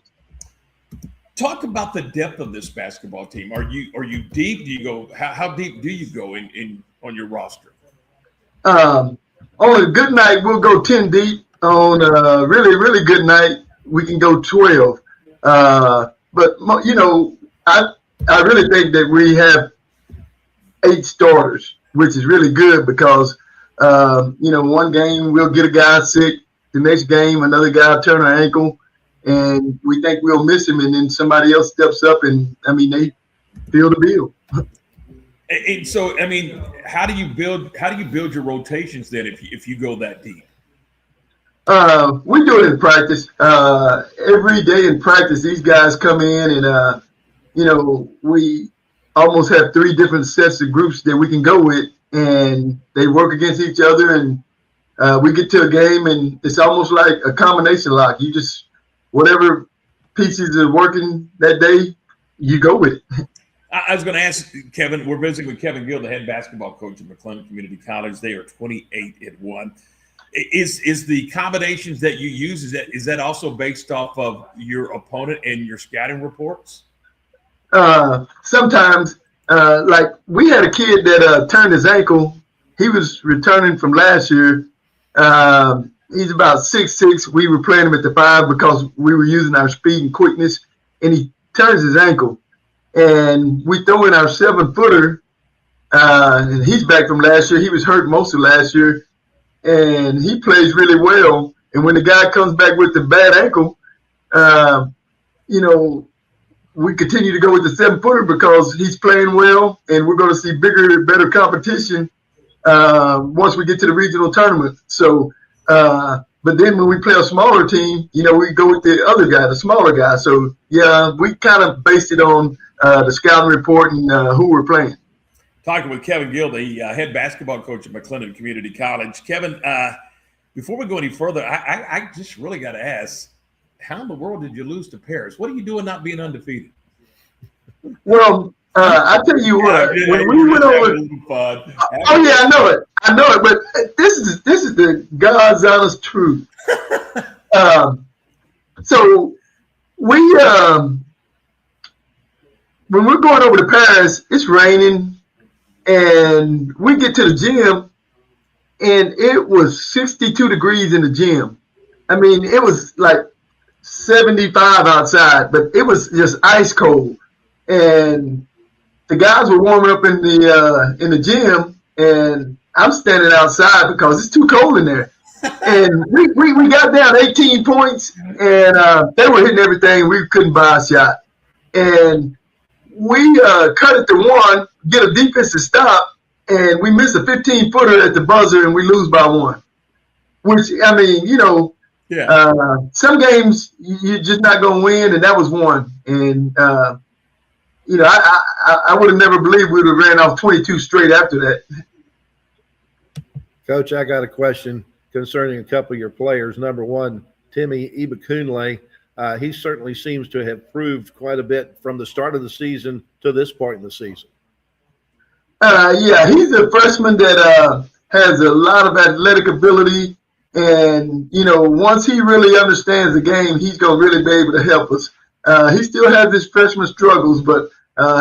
Speaker 1: Talk about the depth of this basketball team. Are you deep? Do you go? How deep do you go in on your roster? On
Speaker 11: a good night, we'll go 10 deep. On a really, really good night, we can go 12. But I really think that we have 8 starters, which is really good because one game we'll get a guy sick, the next game another guy turn an ankle, and we think we'll miss him, and then somebody else steps up, and they feel the bill.
Speaker 1: And so, how do you build your rotations then if you go that deep?
Speaker 11: We do it in practice. Every day in practice, these guys come in, and we almost have 3 different sets of groups that we can go with, and they work against each other, and we get to a game and it's almost like a combination lock. You just, whatever pieces are working that day, you go with it.
Speaker 1: I was going to ask Kevin, we're visiting with Kevin Gill, the head basketball coach at McLennan Community College. They are 28-1. Is the combinations that you use, is that also based off of your opponent and your scouting reports?
Speaker 11: Sometimes, like we had a kid that turned his ankle. He was returning from last year. He's about 6'6". We were playing him at the 5 because we were using our speed and quickness, and he turns his ankle. And we throw in our 7-footer, and he's back from last year. He was hurt most of last year, and he plays really well. And when the guy comes back with the bad ankle, we continue to go with the 7-footer because he's playing well, and we're going to see bigger, better competition once we get to the regional tournament. So, but then when we play a smaller team, we go with the other guy, the smaller guy. So, yeah, we kind of based it on the scouting report and who we're playing.
Speaker 1: Talking with Kevin Gill, the head basketball coach at McLennan Community College. Kevin, before we go any further, I just really got to ask, how in the world did you lose to Paris? What are you doing not being undefeated?
Speaker 11: Well, I tell you what, when we went over, oh yeah, I know it, but this is the God's honest truth. So we when we're going over to Paris, it's raining, and we get to the gym, and it was 62 degrees in the gym. I mean, it was like 75 outside, but it was just ice cold. And the guys were warming up in the gym, and I'm standing outside because it's too cold in there. And we got down 18 points, and they were hitting everything. We couldn't buy a shot. And we cut it to 1, get a defensive stop, and we miss a 15-footer at the buzzer, and we lose by 1. Which, I mean, some games you're just not going to win, and that was one. And, I would have never believed we would have ran off 22 straight after that.
Speaker 2: Coach, I got a question concerning a couple of your players. Number one, Timmy Ibakunle. He certainly seems to have proved quite a bit from the start of the season to this point in the season.
Speaker 11: Yeah, he's a freshman that has a lot of athletic ability. And, once he really understands the game, he's going to really be able to help us. He still has his freshman struggles, but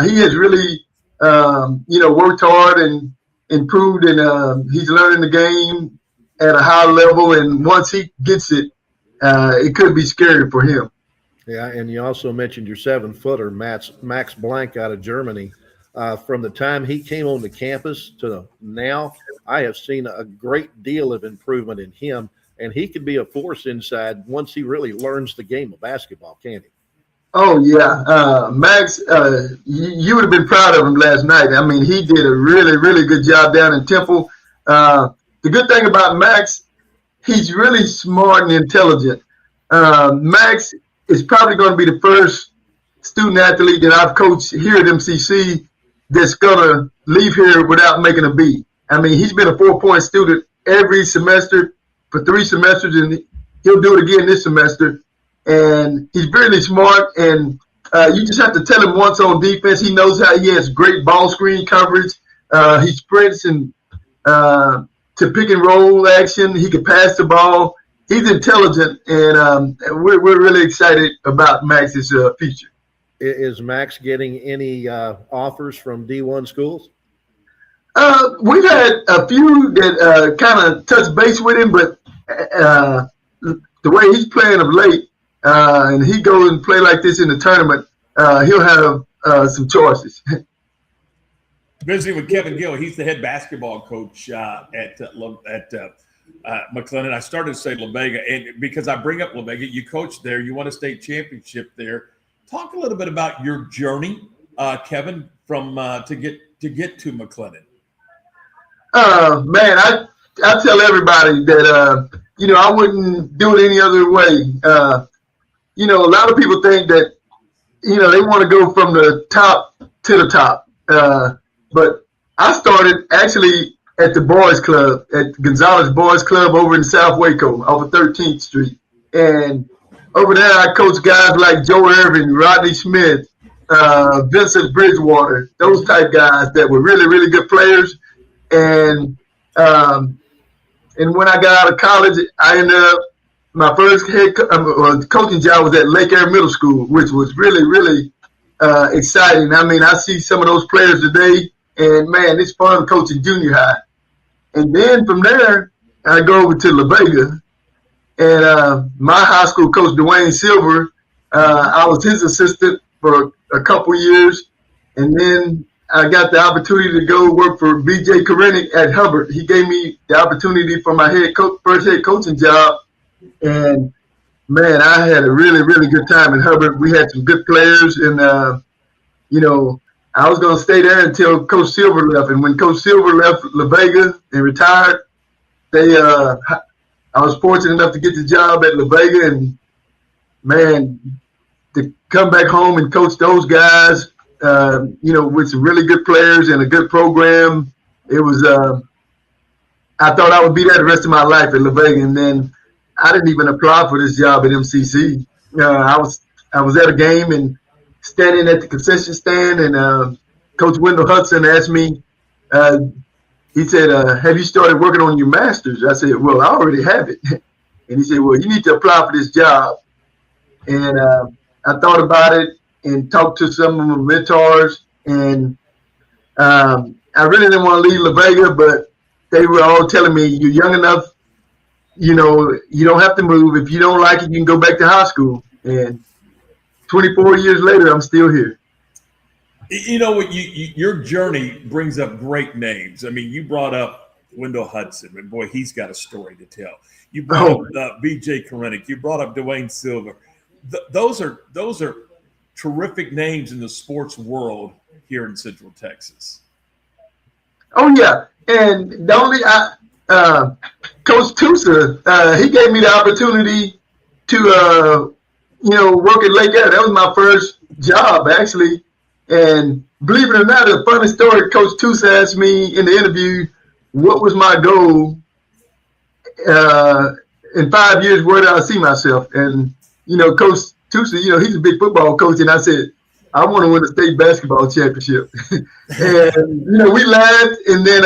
Speaker 11: he has really, worked hard and improved, and he's learning the game at a high level. And once he gets it, it could be scary for him.
Speaker 2: Yeah, and you also mentioned your 7-footer, Max Blank out of Germany. From the time he came on the campus to now, I have seen a great deal of improvement in him, and he could be a force inside once he really learns the game of basketball, can't he?
Speaker 11: Oh, yeah. Max, you would have been proud of him last night. I mean, he did a really, really good job down in Temple. The good thing about Max, he's really smart and intelligent. Max is probably going to be the first student athlete that I've coached here at MCC that's going to leave here without making a B. I mean, he's been a 4-point student every semester for 3 semesters, and he'll do it again this semester. And he's really smart, and you just have to tell him once on defense. He knows how he has great ball screen coverage. He sprints and to pick and roll action. He can pass the ball. He's intelligent, and we're really excited about Max's future.
Speaker 2: Is Max getting any offers from D1 schools?
Speaker 11: We've had a few that kind of touch base with him, but the way he's playing of late, and he goes and play like this in the tournament, he'll have some choices.
Speaker 1: Visiting with Kevin Gill, he's the head basketball coach at McLennan. I started to say La Vega, and because I bring up La Vega, you coached there, you won a state championship there. Talk a little bit about your journey, Kevin, from to get to McLennan.
Speaker 11: Man, I tell everybody that I wouldn't do it any other way. A lot of people think that they want to go from the top to the top, but I started actually at the boys club, at Gonzalez Boys Club over in South Waco off of 13th Street. And over there, I coached guys like Joe Irvin, Rodney Smith, Vincent Bridgewater, those type guys that were really, really good players. And when I got out of college, I ended up, my first coaching job was at Lake Air Middle School, which was really, really exciting. I mean, I see some of those players today, and man, it's fun coaching junior high. And then from there, I go over to La Vega, and my high school coach, Dwayne Silver, I was his assistant for a couple years, and then I got the opportunity to go work for B.J. Korenick at Hubbard. He gave me the opportunity for my first head coaching job, and man, I had a really, really good time in Hubbard. We had some good players, and I was going to stay there until Coach Silver left. And when Coach Silver left La Vega and retired, I was fortunate enough to get the job at La Vega, and man, to come back home and coach those guys, with some really good players and a good program, it was. I thought I would be there the rest of my life at La Vega, and then I didn't even apply for this job at MCC. I was at a game and standing at the concession stand, and Coach Wendell Hudson asked me. He said, "Have you started working on your master's?" I said, "Well, I already have it." And he said, "Well, you need to apply for this job." And I thought about it and talked to some of my mentors, and I really didn't want to leave La Vega, but they were all telling me, "You're young enough, you don't have to move. If you don't like it, you can go back to high school." And 24 years later, I'm still here.
Speaker 1: You know what? Your journey brings up great names. I mean, you brought up Wendell Hudson, and boy, he's got a story to tell. You brought up B.J. Korenick. You brought up Dwayne Silver. Those are terrific names in the sports world here in Central Texas.
Speaker 11: Oh yeah, and the only Coach Tusa, he gave me the opportunity to work at Lake Air. That was my first job actually. And believe it or not, a funny story, Coach Tusa asked me in the interview, what was my goal in 5 years, where did I see myself? And, Coach Tusa, he's a big football coach. And I said, I want to win a state basketball championship. And, we laughed. And then,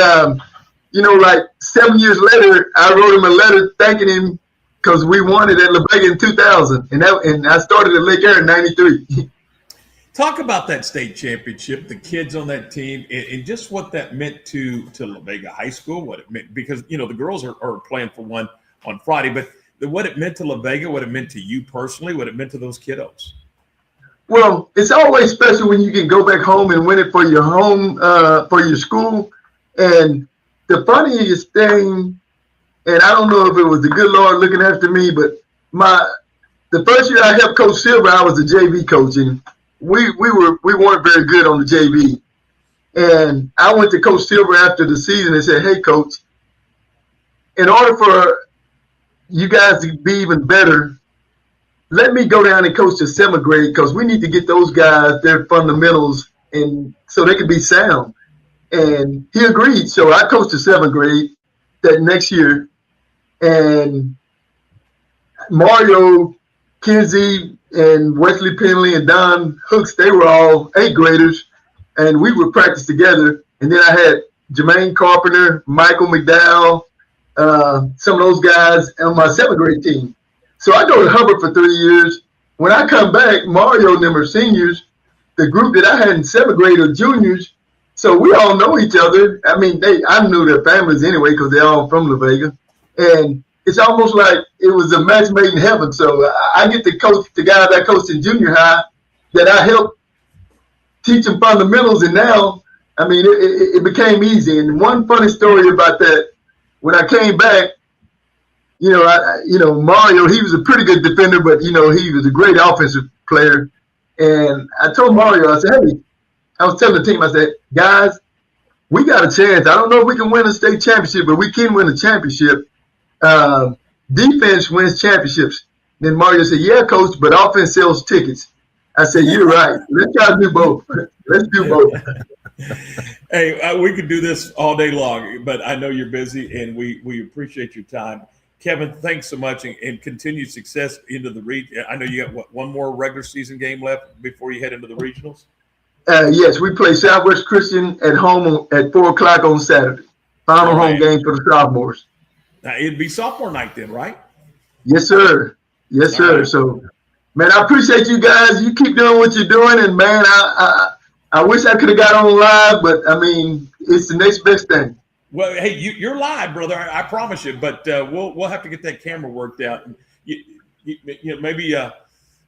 Speaker 11: like 7 years later, I wrote him a letter thanking him because we won it at La Vega in 2000. And I started at Lake Air in 93.
Speaker 1: Talk about that state championship, the kids on that team, and just what that meant to La Vega High School, what it meant, because, the girls are playing for one on Friday, but what it meant to La Vega, what it meant to you personally, what it meant to those kiddos.
Speaker 11: Well, it's always special when you can go back home and win it for your home, for your school. And the funniest thing, and I don't know if it was the good Lord looking after me, but the first year I helped Coach Silver, I was a JV coach, and we weren't very good on the JV. And I went to Coach Silver after the season and said, "Hey, Coach, in order for you guys to be even better, let me go down and coach the 7th grade because we need to get those guys their fundamentals and so they can be sound." And he agreed. So I coached the 7th grade that next year. And Mario, Kinsey, and Wesley Penley and Don Hooks, they were all 8th graders, and we would practice together. And then I had Jermaine Carpenter, Michael McDowell, some of those guys on my 7th grade team. So I go to Hubbard for 3 years. When I come back, Mario and them are seniors. The group that I had in 7th grade are juniors. So we all know each other. I mean, I knew their families anyway because they're all from La Vega. And it's almost like it was a match made in heaven. So I get to coach the guys I coached in junior high that I helped teach them fundamentals. And now, I mean, it became easy. And one funny story about that, when I came back, Mario, he was a pretty good defender, but, he was a great offensive player. And I told Mario, I said, "Hey," I was telling the team, I said, "Guys, we got a chance. I don't know if we can win a state championship, but we can win a championship. Defense wins championships." Then Mario said, "Yeah, Coach, but offense sells tickets." I said, you're right. Let's try to do both. Let's do both.
Speaker 1: Hey, we could do this all day long, but I know you're busy, and we appreciate your time. Kevin, thanks so much, and continued success into the region. I know you got one more regular season game left before you head into the regionals.
Speaker 11: Yes, we play Southwest Christian at home at 4:00 on Saturday. Final home game for the sophomores.
Speaker 1: Now, it'd be sophomore night then, right?
Speaker 11: Yes, sir. Yes, sir. Right. So, man, I appreciate you guys. You keep doing what you're doing, and man, I wish I could have got on live, but I mean, it's the next best thing.
Speaker 1: Well, hey, you're live, brother. I promise you. But we'll have to get that camera worked out.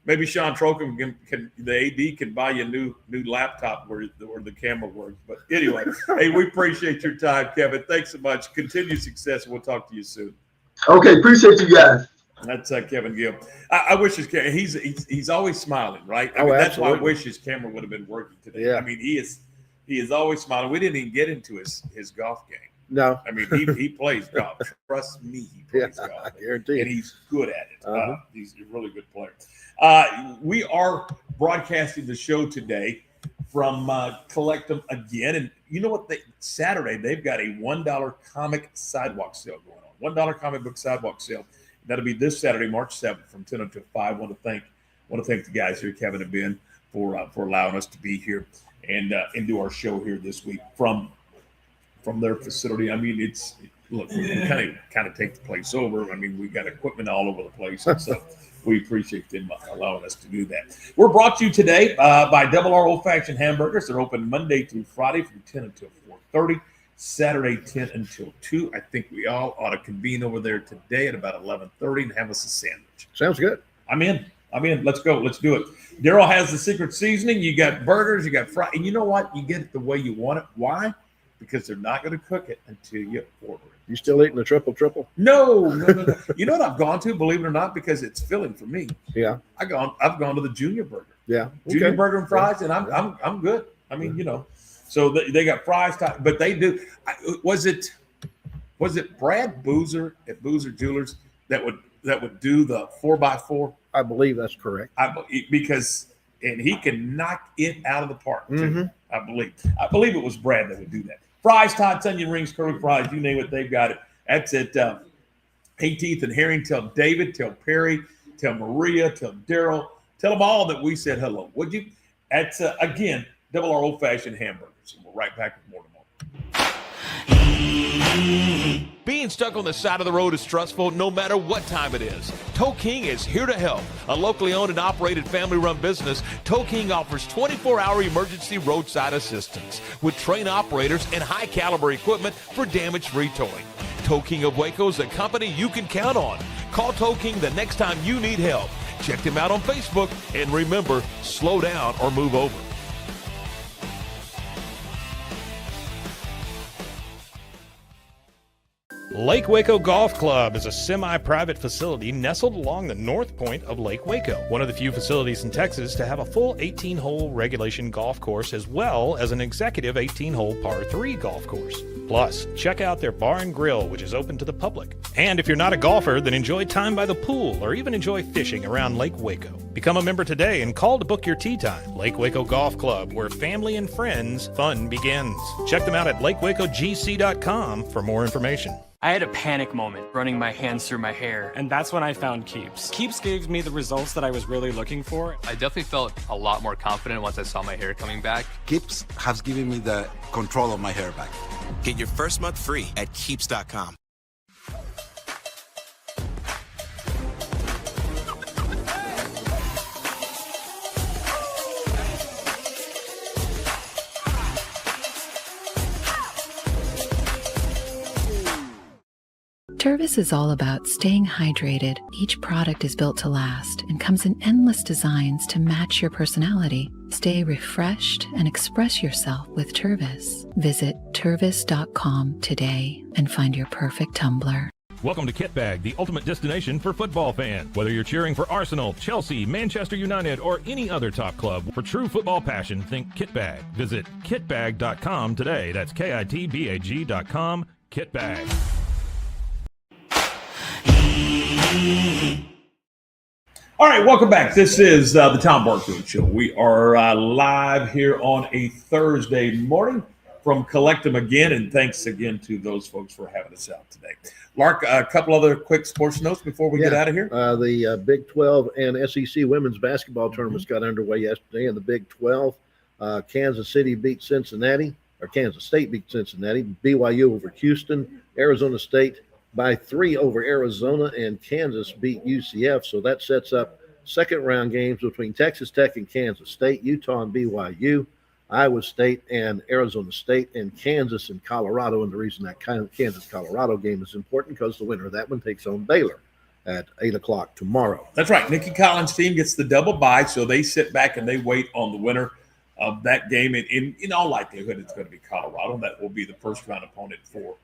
Speaker 1: Maybe Sean Trokum can the AD can buy you a new laptop where the camera works. But anyway, hey, we appreciate your time, Kevin. Thanks so much. Continued success, and we'll talk to you soon.
Speaker 11: Okay, appreciate you guys.
Speaker 1: That's Kevin Gill. I wish he's always smiling, right? I mean, that's why I wish his camera would have been working today.
Speaker 2: Yeah.
Speaker 1: I mean, he is always smiling. We didn't even get into his golf game.
Speaker 2: No.
Speaker 1: I mean, he plays golf. Trust me, he plays golf.
Speaker 2: I guarantee.
Speaker 1: And he's good at it. He's a really good player. We are broadcasting the show today from Collectum again. And you know what? Saturday, they've got a $1 comic sidewalk sale going on. $1 comic book sidewalk sale. That'll be this Saturday, March 7th from 10 until 5. I want to thank the guys here, Kevin and Ben, for allowing us to be here and do our show here this week from their facility. I mean, look, we kind of take the place over. I mean, we got equipment all over the place, and so we appreciate them allowing us to do that. We're brought to you today by Double R Old Fashioned Hamburgers. They're open Monday through Friday from 10 until 4:30. Saturday 10 until 2. I think we all ought to convene over there today at about 11:30 and have us a sandwich.
Speaker 2: Sounds good.
Speaker 1: I'm in. Let's go. Let's do it. Daryl has the secret seasoning. You got burgers. You got fries. And you know what? You get it the way you want it. Why? Because they're not going to cook it until you order it.
Speaker 2: You still eating the triple?
Speaker 1: No. You know what I've gone to, believe it or not, because it's filling for me.
Speaker 2: Yeah.
Speaker 1: I've gone to the junior burger.
Speaker 2: Yeah.
Speaker 1: Junior burger and fries, and I'm good. I mean, So they got fries, but they do. Was it Brad Boozer at Boozer Jewelers that would do the 4x4?
Speaker 2: I believe that's correct.
Speaker 1: And he can knock it out of the park too.
Speaker 2: Mm-hmm.
Speaker 1: I believe it was Brad that would do that. Fries, tots, onion rings, curly fries, you name it, they've got it. That's at 18th and Herring. Tell David, tell Perry, tell Maria, tell Daryl, tell them all that we said hello. Would you? That's again, Double R Old Fashioned Hamburgers. And we're right back with more tomorrow.
Speaker 8: Being stuck on the side of the road is stressful no matter what time it is. Tow King is here to help. A locally owned and operated family-run business, Tow King offers 24-hour emergency roadside assistance with trained operators and high-caliber equipment for damage-free towing. Tow King of Waco is a company you can count on. Call Tow King the next time you need help. Check them out on Facebook, and remember, slow down or move over.
Speaker 4: Lake Waco Golf Club is a semi-private facility nestled along the north point of Lake Waco, one of the few facilities in Texas to have a full 18-hole regulation golf course as well as an executive 18-hole par 3 golf course. Plus, check out their bar and grill, which is open to the public. And if you're not a golfer, then enjoy time by the pool or even enjoy fishing around Lake Waco. Become a member today and call to book your tee time. Lake Waco Golf Club, where family and friends fun begins. Check them out at lakewacogc.com for more information.
Speaker 12: I had a panic moment running my hands through my hair, and that's when I found Keeps. Keeps gave me the results that I was really looking for.
Speaker 13: I definitely felt a lot more confident once I saw my hair coming back.
Speaker 14: Keeps has given me the control of my hair back.
Speaker 15: Get your first month free at Keeps.com.
Speaker 16: Tervis is all about staying hydrated. Each product is built to last and comes in endless designs to match your personality. Stay refreshed and express yourself with Tervis. Visit Tervis.com today and find your perfect tumbler.
Speaker 7: Welcome to Kitbag, the ultimate destination for football fans. Whether you're cheering for Arsenal, Chelsea, Manchester United, or any other top club, for true football passion, think Kitbag. Visit kitbag.com today. That's kitbag.com. Kitbag.
Speaker 1: All right, welcome back. This is the Tom Barfield Show. We are live here on a Thursday morning from Collectum again, and thanks again to those folks for having us out today. Lark, a couple other quick sports notes before we get out of here.
Speaker 2: The Big 12 and SEC women's basketball tournaments got underway yesterday. In the Big 12, Kansas State beat Cincinnati. BYU over Houston. Arizona State by 3 over Arizona, and Kansas beat UCF. So that sets up second round games between Texas Tech and Kansas State, Utah and BYU, Iowa State and Arizona State, and Kansas and Colorado. And the reason that Kansas-Colorado game is important because the winner of that one takes on Baylor at 8 o'clock tomorrow.
Speaker 1: That's right. Nikki Collins' team gets the double bye, so they sit back and they wait on the winner of that game. And in all likelihood, it's going to be Colorado. That will be the first round opponent for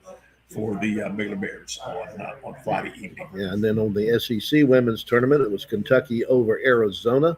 Speaker 1: the Baylor Bears on Friday evening.
Speaker 2: Yeah, and then on the SEC women's tournament, it was Kentucky over Arizona.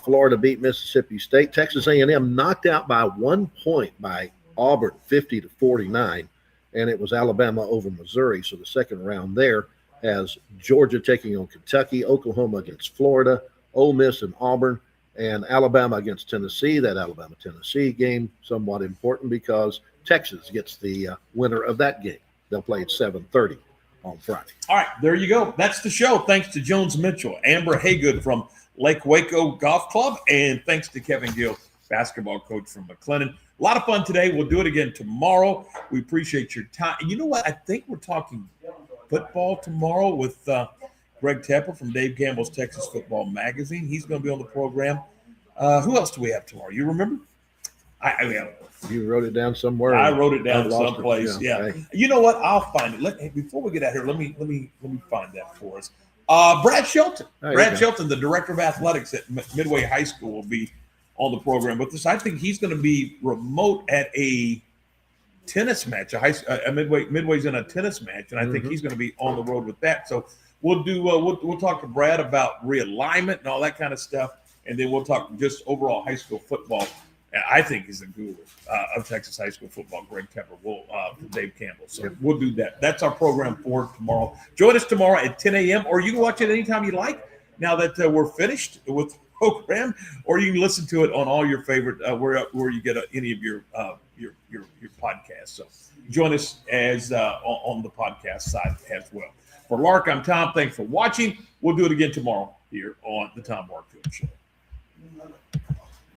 Speaker 2: Florida beat Mississippi State. Texas A&M knocked out by 1 point by Auburn, 50-49, and it was Alabama over Missouri. So the second round there has Georgia taking on Kentucky, Oklahoma against Florida, Ole Miss and Auburn, and Alabama against Tennessee. That Alabama-Tennessee game somewhat important because Texas gets the winner of that game. They'll play at 7:30 on Friday.
Speaker 1: All right, there you go. That's the show. Thanks to Jones Mitchell, Amber Haygood from Lake Waco Golf Club, and thanks to Kevin Gill, basketball coach from McLennan. A lot of fun today. We'll do it again tomorrow. We appreciate your time. You know what? I think we're talking football tomorrow with Greg Tepper from Dave Campbell's Texas Football Magazine. He's going to be on the program. Who else do we have tomorrow? You remember?
Speaker 2: You wrote it down somewhere.
Speaker 1: I wrote it down someplace. Yeah. Okay. You know what? I'll find it. Before we get out here, let me find that for us. Brad Shelton. Brad Shelton, the director of athletics at Midway High School, will be on the program with us. I think he's going to be remote at a tennis match. Midway's in a tennis match, and I think he's going to be on the road with that. So we'll do. We'll talk to Brad about realignment and all that kind of stuff, and then we'll talk just overall high school football. I think he's the guru of Texas high school football, Greg Tepper, Dave Campbell. So we'll do that. That's our program for tomorrow. Join us tomorrow at 10 a.m., or you can watch it anytime you like now that we're finished with the program, or you can listen to it on all your favorite, where you get any of your podcasts. So join us as on the podcast side as well. For Lark, I'm Tom. Thanks for watching. We'll do it again tomorrow here on the Tom Barfield Show.